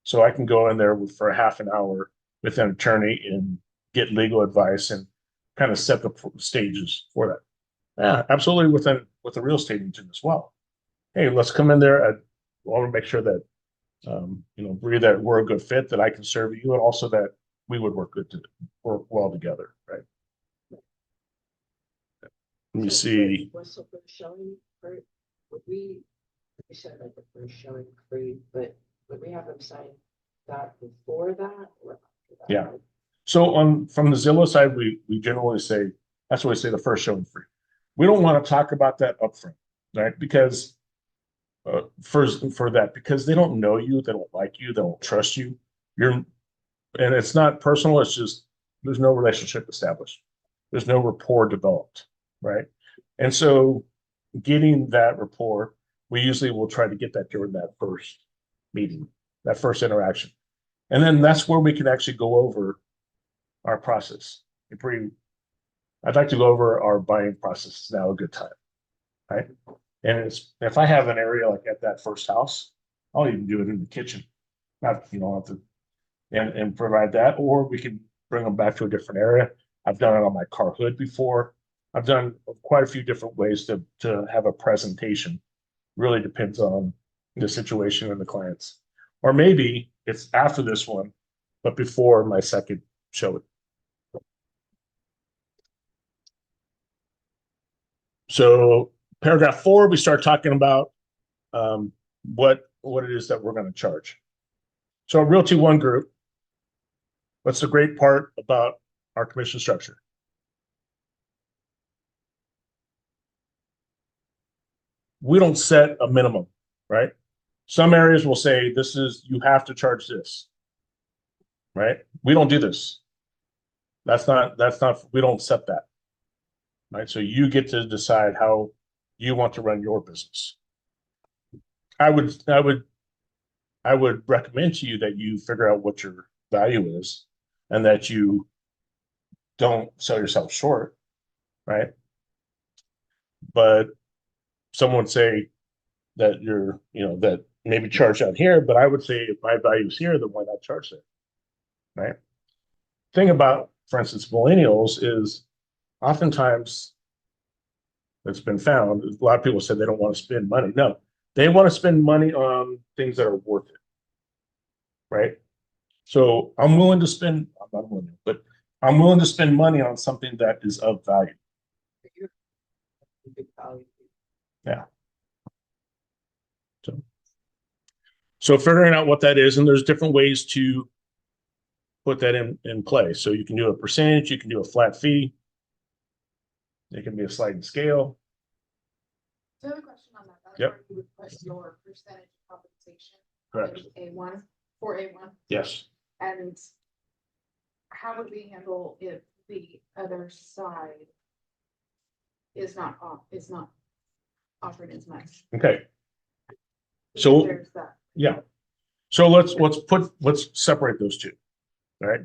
So I can go in there for a half an hour with an attorney and get legal advice and kind of set the stages for that. Yeah, absolutely with a real estate agent as well. Hey, let's come in there. I want to make sure that Bree, that we're a good fit, that I can serve you, and also that we would work well together, right? Let me see. What's the first showing for, would we said like the first showing free, but would we have them sign that before that or after that? Yeah. So from the Zillow side, we generally say, that's why we say the first showing free. We don't want to talk about that upfront, right? Because for that, because they don't know you, they don't like you, they don't trust you. And it's not personal, it's just there's no relationship established. There's no rapport developed, right? And so getting that rapport, we usually will try to get that during that first meeting, that first interaction. And then that's where we can actually go over our process. I'd like to go over our buying process. Is now a good time, right? And if I have an area like at that first house, I'll even do it in the kitchen, not have to, and provide that, or we can bring them back to a different area. I've done it on my car hood before. I've done quite a few different ways to have a presentation. Really depends on the situation and the clients, or maybe it's after this one, but before my second showing. So paragraph 4, we start talking about what it is that we're going to charge. So Realty One Group, what's the great part about our commission structure? We don't set a minimum, right? Some areas will say you have to charge this, right? We don't do this. That's not, we don't set that, right? So you get to decide how you want to run your business. I would recommend to you that you figure out what your value is and that you don't sell yourself short, right? But someone would say that that maybe charge out here, but I would say if my value is here, then why not charge that, right? Thing about, for instance, millennials is oftentimes it's been found, a lot of people said they don't want to spend money. No, they want to spend money on things that are worth it, right? So I'm willing to spend, I'm not willing, but I'm willing to spend money on something that is of value. Yeah. So figuring out what that is, and there's different ways to put that in play. So you can do a percentage, you can do a flat fee. It can be a sliding scale. So I have a question on that. That's Yep. where you would put your percentage compensation. Correct. A1 for A1. Yes. And how would we handle if the other side is not offering as much? Okay. So There's that. yeah. So let's separate those two. All right.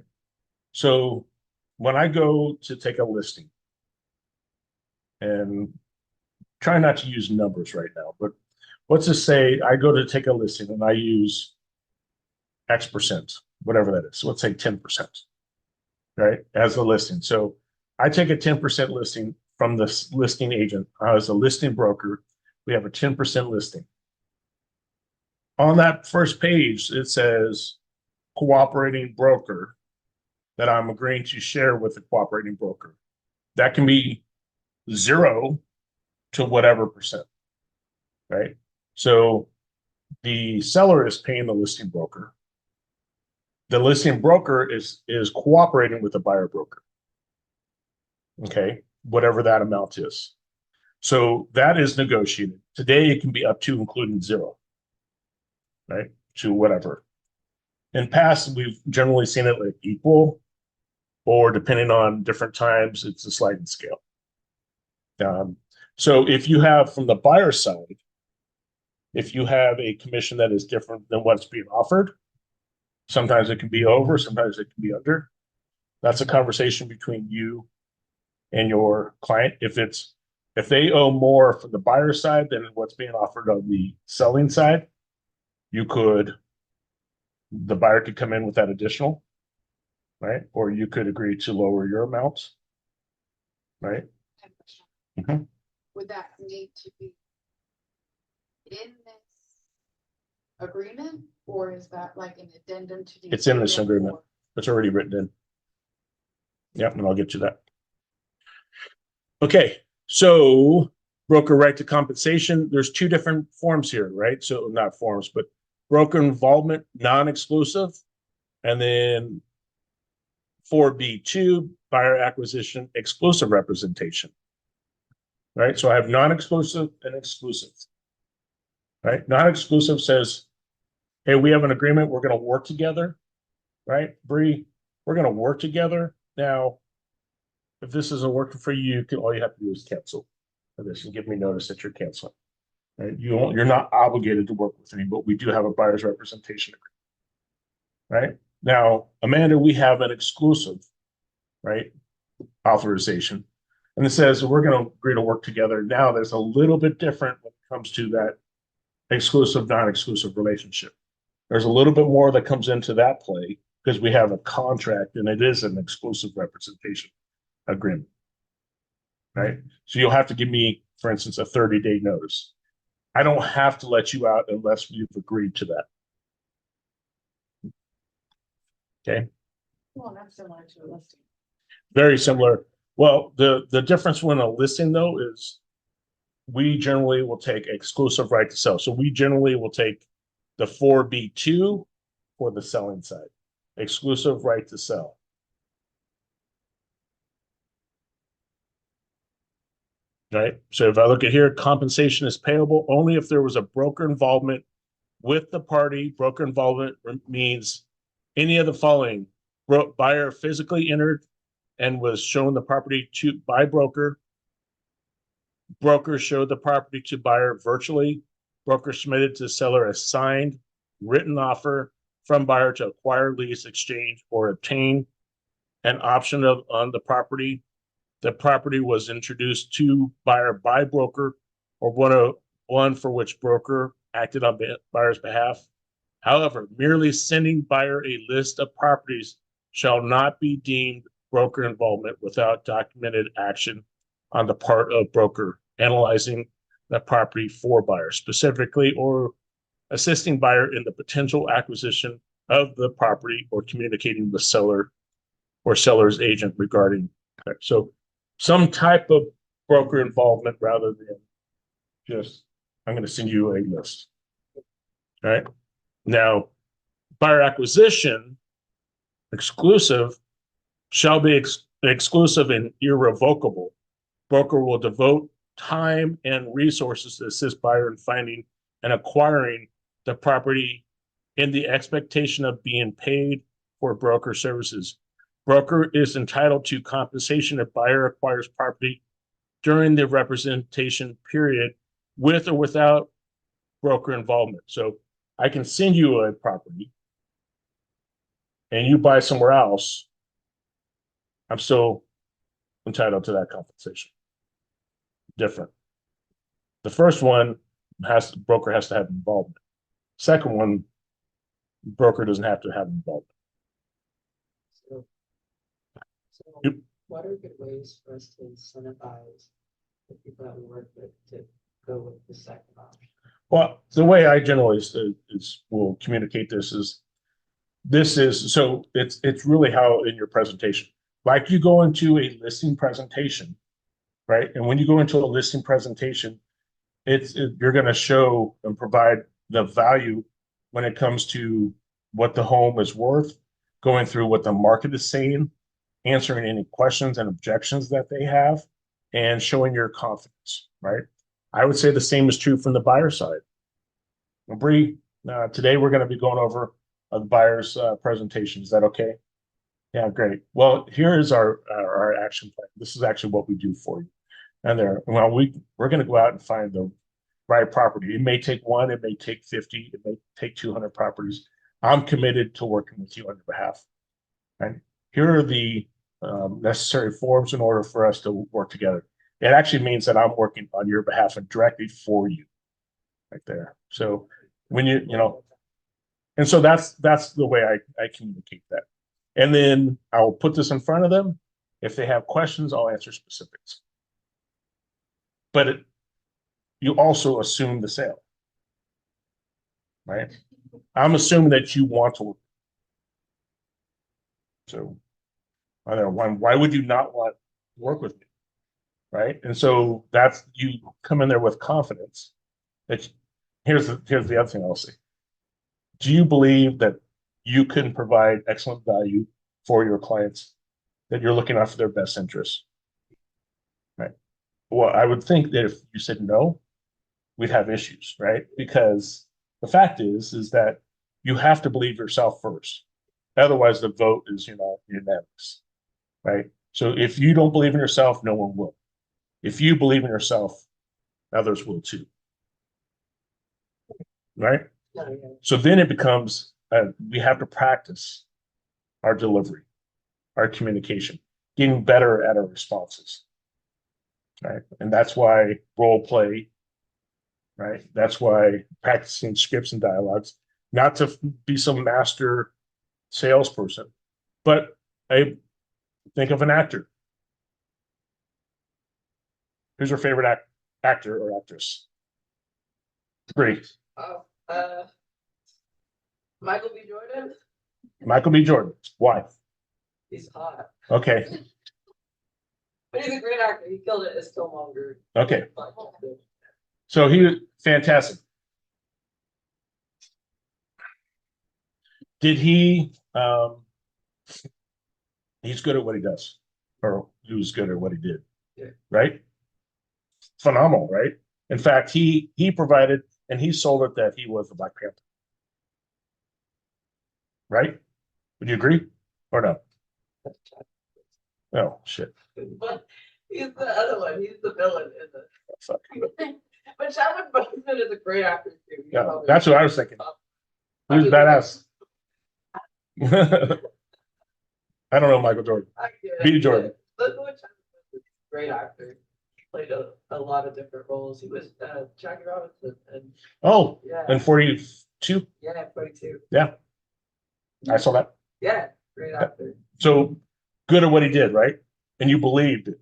So when I go to take a listing, and try not to use numbers right now, but let's just say I go to take a listing and I use X%, whatever that is. So let's say 10%, right, as a listing. So I take a 10% listing from this listing agent. As a listing broker, we have a 10% listing. On that first page, it says cooperating broker, that I'm agreeing to share with the cooperating broker. That can be 0 to whatever percent, right? So the seller is paying the listing broker. The listing broker is cooperating with the buyer broker. Okay, whatever that amount is. So that is negotiated. Today it can be up to including 0, right? To whatever. In past, we've generally seen it like equal, or depending on different times, it's a sliding scale. So if you have from the buyer side, if you have a commission that is different than what's being offered, Sometimes it can be over, sometimes it can be under. That's a conversation between you and your client. If they owe more from the buyer side than what's being offered on the selling side, the buyer could come in with that additional, right? Or you could agree to lower your amounts, right? I have a question. Mhm. Would that need to be in this agreement, or is that like an addendum to the? It's in this agreement. It's already written in. Yep, and I'll get you that. Okay, so broker right to compensation, there's two different forms here, right? So not forms, but broker involvement, non-exclusive, and then 4B2, buyer acquisition, exclusive representation. Right, so I have non-exclusive and exclusive. Right, non-exclusive says, hey, we have an agreement, we're going to work together, right? Bree, we're going to work together. Now, if this isn't working for you, all you have to do is cancel this and give me notice that you're canceling. Right? You're not obligated to work with me, but we do have a buyer's representation agreement. Right? Now, Amanda, we have an exclusive, right, authorization. And it says we're going to agree to work together. Now, there's a little bit different when it comes to that exclusive, non-exclusive relationship. There's a little bit more that comes into that play because we have a contract and it is an exclusive representation agreement. Right? So you'll have to give me, for instance, a 30-day notice. I don't have to let you out unless we've agreed to that. Okay. Well, that's similar to a listing. Very similar. Well, the difference when a listing though is we generally will take exclusive right to sell. So we generally will take the 4B2 for the selling side, exclusive right to sell. Right. So if I look at here, compensation is payable only if there was a broker involvement with the party. Broker involvement means any of the following: buyer physically entered and was shown the property by broker. Broker showed the property to buyer virtually. Broker submitted to seller a signed written offer from buyer to acquire, lease, exchange, or obtain an option on the property. The property was introduced to buyer by broker or one for which broker acted on buyer's behalf. However, merely sending buyer a list of properties shall not be deemed broker involvement without documented action on the part of broker analyzing the property for buyer specifically or assisting buyer in the potential acquisition of the property or communicating with seller or seller's agent regarding that. So some type of broker involvement rather than just, I'm going to send you a list. All right. Now, buyer acquisition, exclusive, shall be exclusive and irrevocable. Broker will devote time and resources to assist buyer in finding and acquiring the property in the expectation of being paid for broker services. Broker is entitled to compensation if buyer acquires property during the representation period with or without broker involvement. So I can send you a property and you buy somewhere else, I'm still entitled to that compensation. Different. The first one broker has to have involvement. Second one, broker doesn't have to have involvement. So Yep. what are good ways for us to incentivize the people that we work with to go with the second option? Well, the way I generally will communicate this is so it's really how in your presentation, like you go into a listing presentation, right? And when you go into a listing presentation, you're going to show and provide the value when it comes to what the home is worth, going through what the market is saying, answering any questions and objections that they have, and showing your confidence, right? I would say the same is true from the buyer side. Bree, today we're going to be going over the buyer's presentation. Is that okay? Yeah, great. Well, here is our action plan. This is actually what we do for you. And we're going to go out and find the right property. It may take one, it may take 50, it may take 200 properties. I'm committed to working with you on your behalf. And here are the necessary forms in order for us to work together. It actually means that I'm working on your behalf and directly for you right there. So when and so that's the way I communicate that. And then I'll put this in front of them. If they have questions, I'll answer specifics. But you also assume the sale, right? I'm assuming that you want to work. So I don't know, why would you not want to work with me? Right. And so that's, you come in there with confidence. That here's the other thing I'll say. Do you believe that you can provide excellent value for your clients, that you're looking out for their best interests? Right. Well, I would think that if you said no, we'd have issues, right? Because the fact is that you have to believe yourself first. Otherwise, the vote is, unanimous, right? So if you don't believe in yourself, no one will. If you believe in yourself, others will too, right? Yeah. So then it becomes we have to practice our delivery, our communication, getting better at our responses, right? And that's why role play, right? That's why practicing scripts and dialogues, not to be some master salesperson, but I think of an actor. Who's your favorite actor or actress? Great. Oh, Michael B. Jordan. Michael B. Jordan. Why? He's hot. Okay. But he's a great actor. He killed it as Killmonger. Okay. So he was fantastic. Did he he's good at what he does, or he was good at what he did. Yeah. Right? Phenomenal, right? In fact, he provided and he sold it that he was the Black Panther. Right? Would you agree? Or no? Oh shit. But he's the other one. He's the villain in the. Fuck. But Chadwick Boseman is a great actor too. Yeah, that's what I was thinking. Who's badass? I don't know Michael Jordan. B. Jordan. But Chadwick Boseman is a great actor. He played a lot of different roles. He was Jackie Robinson and Oh, yeah. and 42? Yeah, 42. Yeah. I saw that. Yeah, great actor. So good at what he did, right? And you believed it.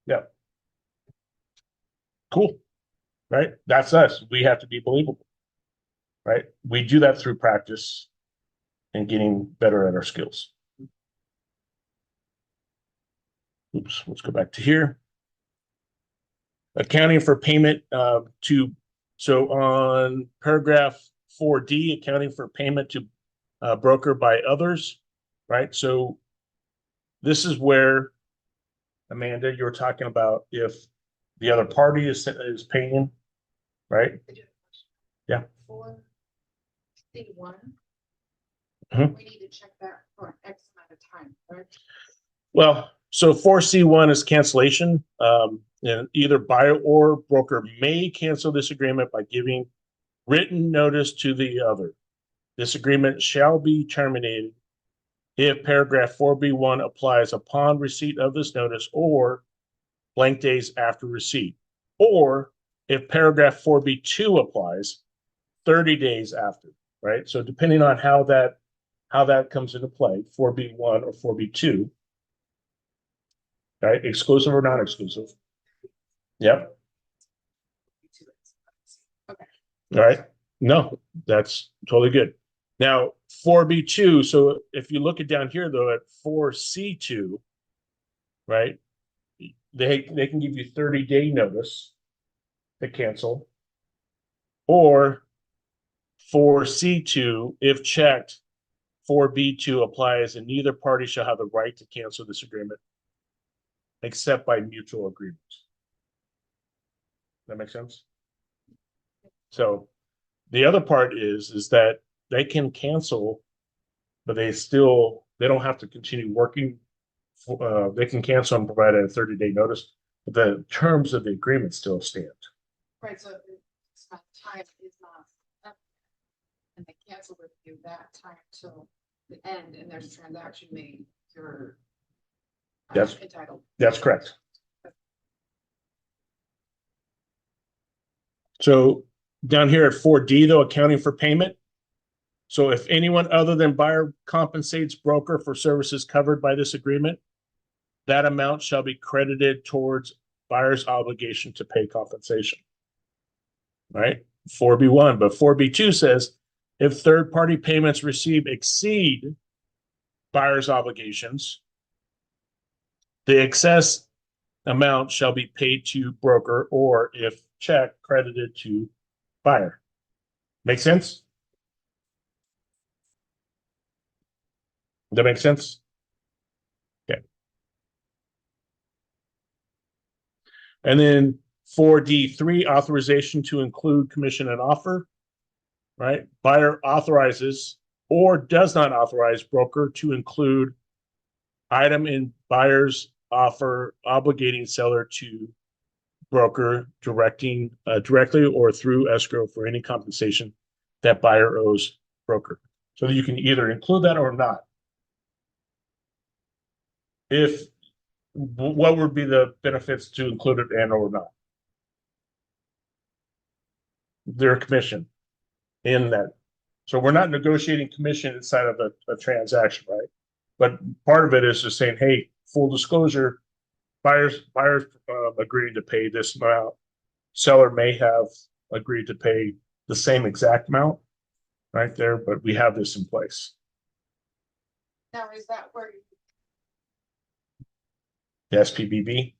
Yeah. Cool. Right? That's us. We have to be believable. Right? We do that through practice and getting better at our skills. Oops, let's go back to here. Accounting for payment so on paragraph 4D, accounting for payment to broker by others, right? So this is where, Amanda, you were talking about if the other party is paying, right? Yeah. For C1, Mhm. we need to check that for X amount of time, right? Well, so 4C1 is cancellation. And either buyer or broker may cancel this agreement by giving written notice to the other. This agreement shall be terminated if paragraph 4B1 applies upon receipt of this notice or blank days after receipt, or if paragraph 4B2 applies 30 days after, right? So depending on how that comes into play, 4B1 or 4B2, right? Exclusive or non-exclusive. Yep. Okay. All right. No, that's totally good. Now, 4B2, so if you look at down here though at 4C2, right? They can give you 30-day notice to cancel. Or 4C2, if checked, 4B2 applies and neither party shall have the right to cancel this agreement except by mutual agreement. That makes sense? So the other part is that they can cancel, but they don't have to continue working. They can cancel and provide a 30-day notice, but the terms of the agreement still stand. Right, so it's not time is not up. and they cancel with you that time till the end and there's a transaction made, you're Yes. entitled. That's correct. So down here at 4D though, accounting for payment. So if anyone other than buyer compensates broker for services covered by this agreement, that amount shall be credited towards buyer's obligation to pay compensation. Right? 4B1, but 4B2 says if third-party payments received exceed buyer's obligations, the excess amount shall be paid to broker, or if check, credited to buyer. Make sense? Does that make sense? Okay. And then 4D3, authorization to include commission and offer. Right? Buyer authorizes or does not authorize broker to include item in buyer's offer obligating seller to broker directly or through escrow for any compensation that buyer owes broker. So you can either include that or not. If what would be the benefits to include it and or not? Their commission in that. So we're not negotiating commission inside of a transaction, right? But part of it is just saying, hey, full disclosure, buyers agreed to pay this amount. Seller may have agreed to pay the same exact amount right there, but we have this in place. Now, is that where The SPBB.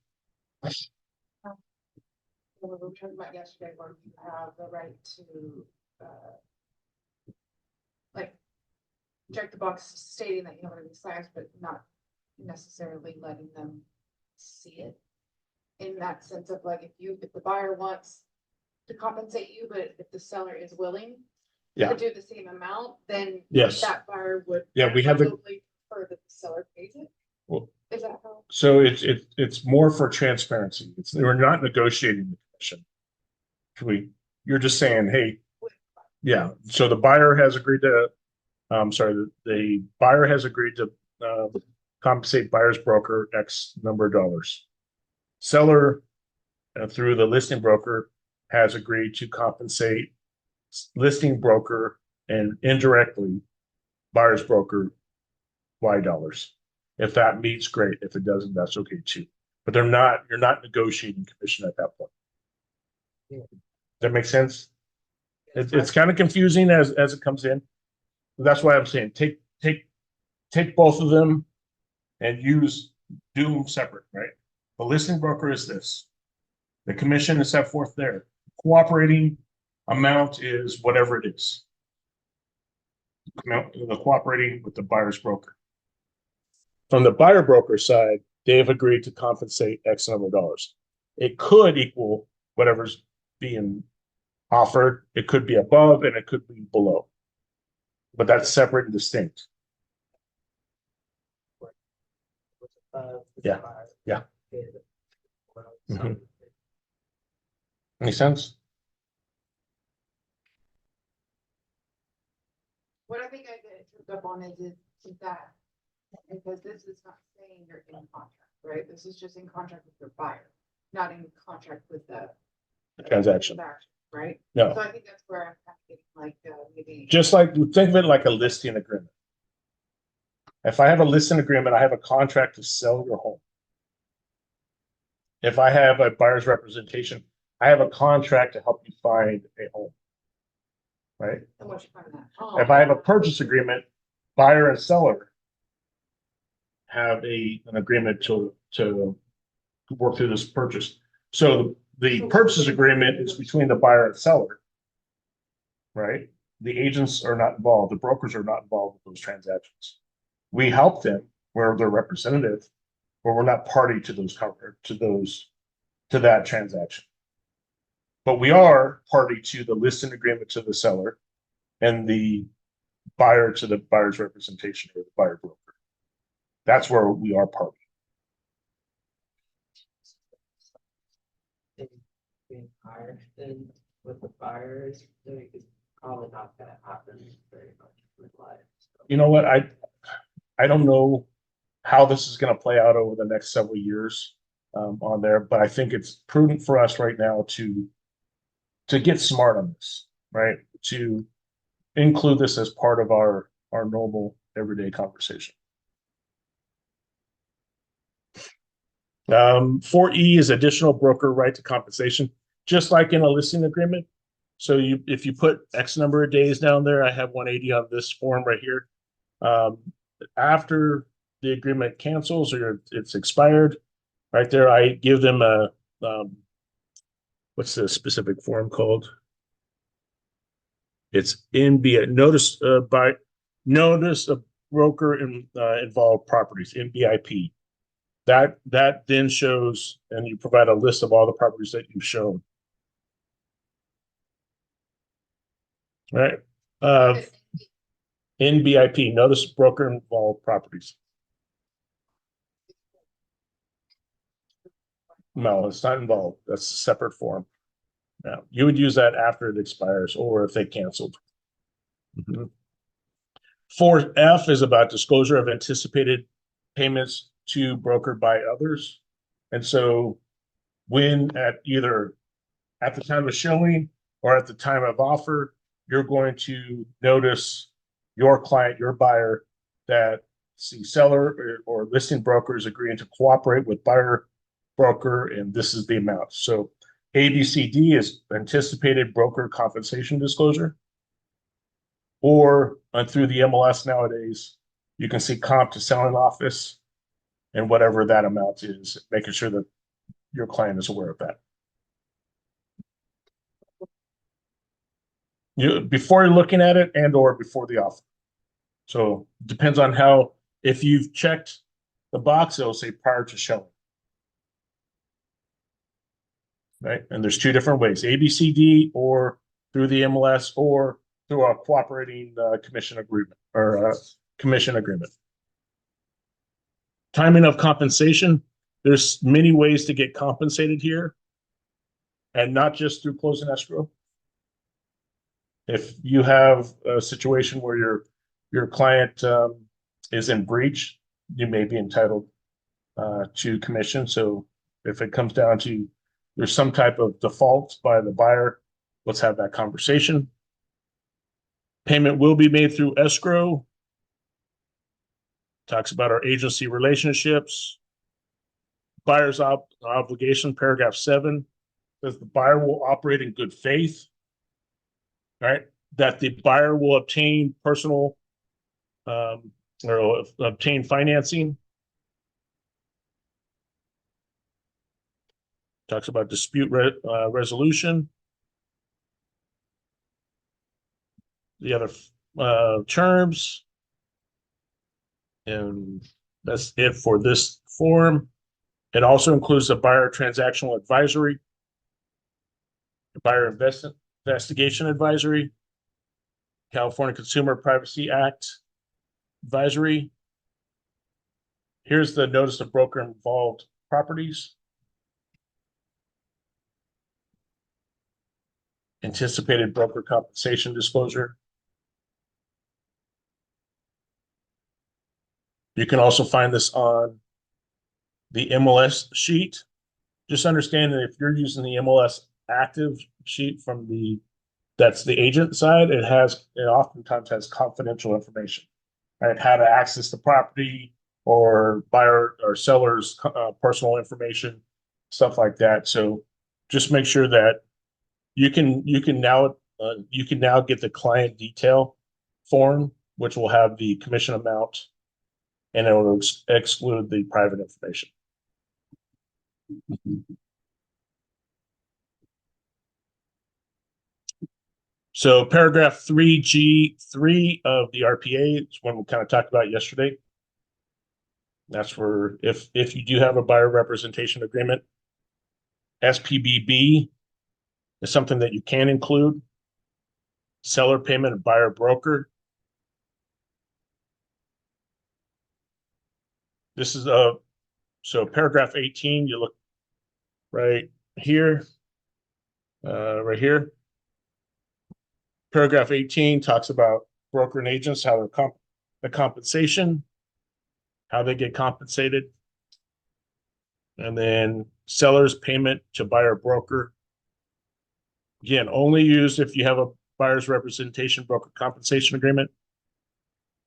we were talking about yesterday, where you have the right to, like, check the box stating that you have any size, but not necessarily letting them see it? In that sense of like, if the buyer wants to compensate you, but if the seller is willing to do the same amount, then Yes. that buyer would. Yeah, we have the. Probably prefer that the seller pays it. Well, is that how? So it's more for transparency. We're not negotiating the commission. You're just saying, hey, yeah. So the buyer has agreed to. The buyer has agreed to compensate buyer's broker X number of dollars. Seller, through the listing broker, has agreed to compensate listing broker and indirectly buyer's broker Y dollars. If that meets, great. If it doesn't, that's okay too. But you're not negotiating commission at that point. Yeah. Does that make sense? It's kind of confusing as it comes in. That's why I'm saying take both of them and do them separate, right? The listing broker is this. The commission is set forth there. Cooperating amount is whatever it is. The cooperating with the buyer's broker. From the buyer broker side, they've agreed to compensate X number of dollars. It could equal whatever's being offered. It could be above and it could be below. But that's separate and distinct. Yeah. Yeah. Mm-hmm. Any sense? What I think I get tripped up on is that, because this is not saying you're in contract, right? This is just in contract with your buyer, not in contract with the Transaction. Right? No. So I think that's where I'm kind of getting like, maybe. Just like, think of it like a listing agreement. If I have a listing agreement, I have a contract to sell your home. If I have a buyer's representation, I have a contract to help you find a home. Right? And what you find that. If I have a purchase agreement, buyer and seller have an agreement to work through this purchase. So the purchase agreement is between the buyer and seller, right? The agents are not involved. The brokers are not involved with those transactions. We help them where they're representative, but we're not party to that transaction. But we are party to the listing agreement to the seller and the buyer to the buyer's representation or the buyer broker. That's where we are party. Being higher than what the buyers doing is probably not gonna happen very much with life. So. You know what? I don't know how this is going to play out over the next several years on there, but I think it's prudent for us right now to get smart on this, right? To include this as part of our normal everyday conversation. 4E is additional broker right to compensation, just like in a listing agreement. So if you put X number of days down there, I have 180 on this form right here. After the agreement cancels or it's expired, right there, I give them a what's the specific form called? It's NB notice of broker involved properties, NBIP. That then shows, and you provide a list of all the properties that you've shown. Right. NBIP, notice of broker involved properties. No, it's not involved. That's a separate form. Now, you would use that after it expires or if they canceled. 4F is about disclosure of anticipated payments to broker by others. And so when either at the time of showing or at the time of offer, you're going to notice your client, your buyer, that the seller or listing broker is agreeing to cooperate with buyer broker, and this is the amount. So ABCD is anticipated broker compensation disclosure. Or through the MLS nowadays, you can see comp to selling office and whatever that amount is, making sure that your client is aware of that. Before you're looking at it and or before the offer. So it depends on how, if you've checked the box, it'll say prior to showing. Right? And there's two different ways, ABCD or through the MLS or through a cooperating commission agreement or commission agreement. Timing of compensation. There's many ways to get compensated here and not just through closing escrow. If you have a situation where your client is in breach, you may be entitled to commission. So if it comes down to there's some type of default by the buyer, let's have that conversation. Payment will be made through escrow. Talks about our agency relationships. Buyer's obligation, paragraph 7, says the buyer will operate in good faith. Right? That the buyer will obtain personal or obtain financing. Talks about dispute resolution. The other terms. And that's it for this form. It also includes a buyer transactional advisory, a buyer investigation advisory, California Consumer Privacy Act advisory. Here's the notice of broker involved properties. Anticipated broker compensation disclosure. You can also find this on the MLS sheet. Just understand that if you're using the MLS active sheet from that's the agent side, it oftentimes has confidential information, right? How to access the property or buyer or seller's personal information, stuff like that. So just make sure that you can now get the client detail form, which will have the commission amount, and it will exclude the private information. So paragraph 3G3 of the RPA is one we kind of talked about yesterday. That's for if you do have a buyer representation agreement. SPBB is something that you can include. Seller payment and buyer broker. This is so paragraph 18, you look right here, right here. Paragraph 18 talks about broker and agents, how the compensation, how they get compensated. And then seller's payment to buyer broker. Again, only used if you have a buyer's representation broker compensation agreement.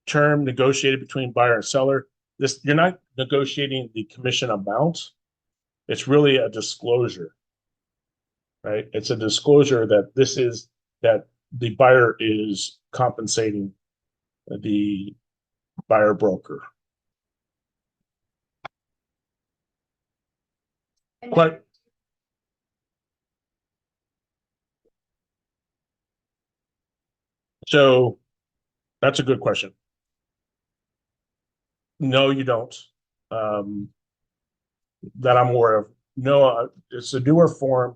Term negotiated between buyer and seller. This, you're not negotiating the commission amount. It's really a disclosure, right? It's a disclosure that that the buyer is compensating the buyer broker. And But so that's a good question. No, you don't. That I'm aware of. No, it's a newer form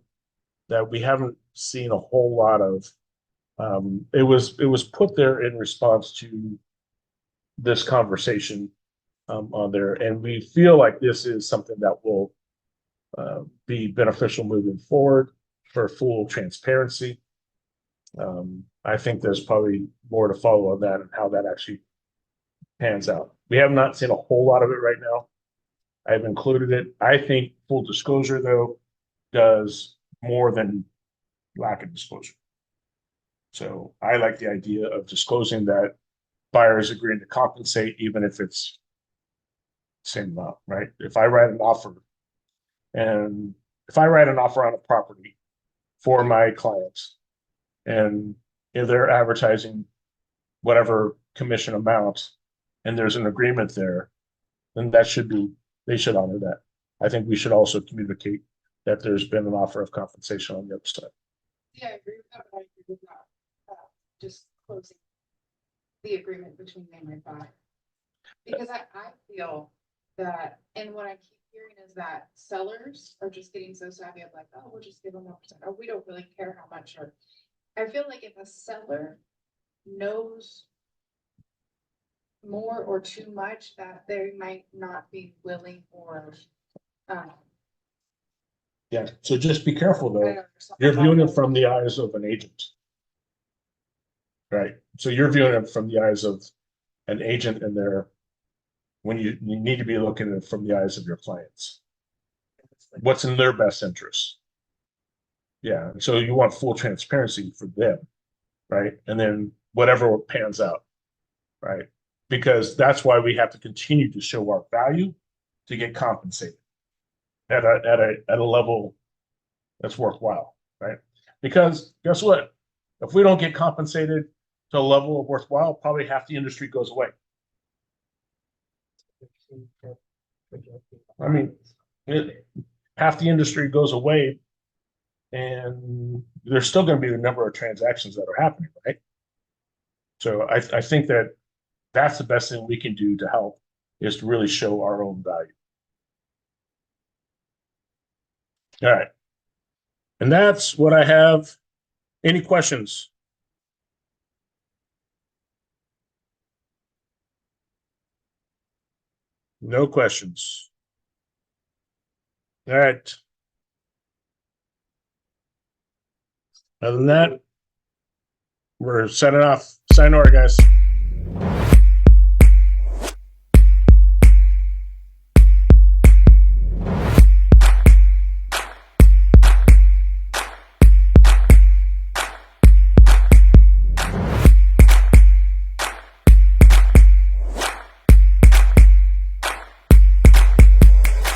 that we haven't seen a whole lot of. It was put there in response to this conversation on there, and we feel like this is something that will be beneficial moving forward for full transparency. I think there's probably more to follow on that and how that actually pans out. We have not seen a whole lot of it right now. I've included it. I think full disclosure, though, does more than lack of disclosure. So I like the idea of disclosing that buyers agreeing to compensate, even if it's same amount, right? If I write an offer on a property for my clients, and if they're advertising whatever commission amount, and there's an agreement there, then they should honor that. I think we should also communicate that there's been an offer of compensation on the other side. Yeah, I agree with that, but I agree with that. Just closing the agreement between them and buyer. Because I feel that, and what I keep hearing is that sellers are just getting so savvy of like, oh, we'll just give them 1%, or we don't really care how much, or I feel like if a seller knows more or too much, that they might not be willing or Yeah, so just be careful I don't though. know, something You're viewing like it from the eyes of an agent. Right, so you're viewing it from the eyes of an agent in there when you need to be looking at it from the eyes of your clients. What's in their best interest? Yeah, so you want full transparency for them, right? And then whatever pans out, right? Because that's why we have to continue to show our value to get compensated at a level that's worthwhile, right? Because guess what? If we don't get compensated to a level of worthwhile, probably half the industry goes away. I mean, half the industry goes away, and there's still going to be the number of transactions that are happening, right? So I think that that's the best thing we can do to help, is to really show our own value. All right. And that's what I have. Any questions? No questions. All right. Other than that, we're signing off. Sayonara, guys.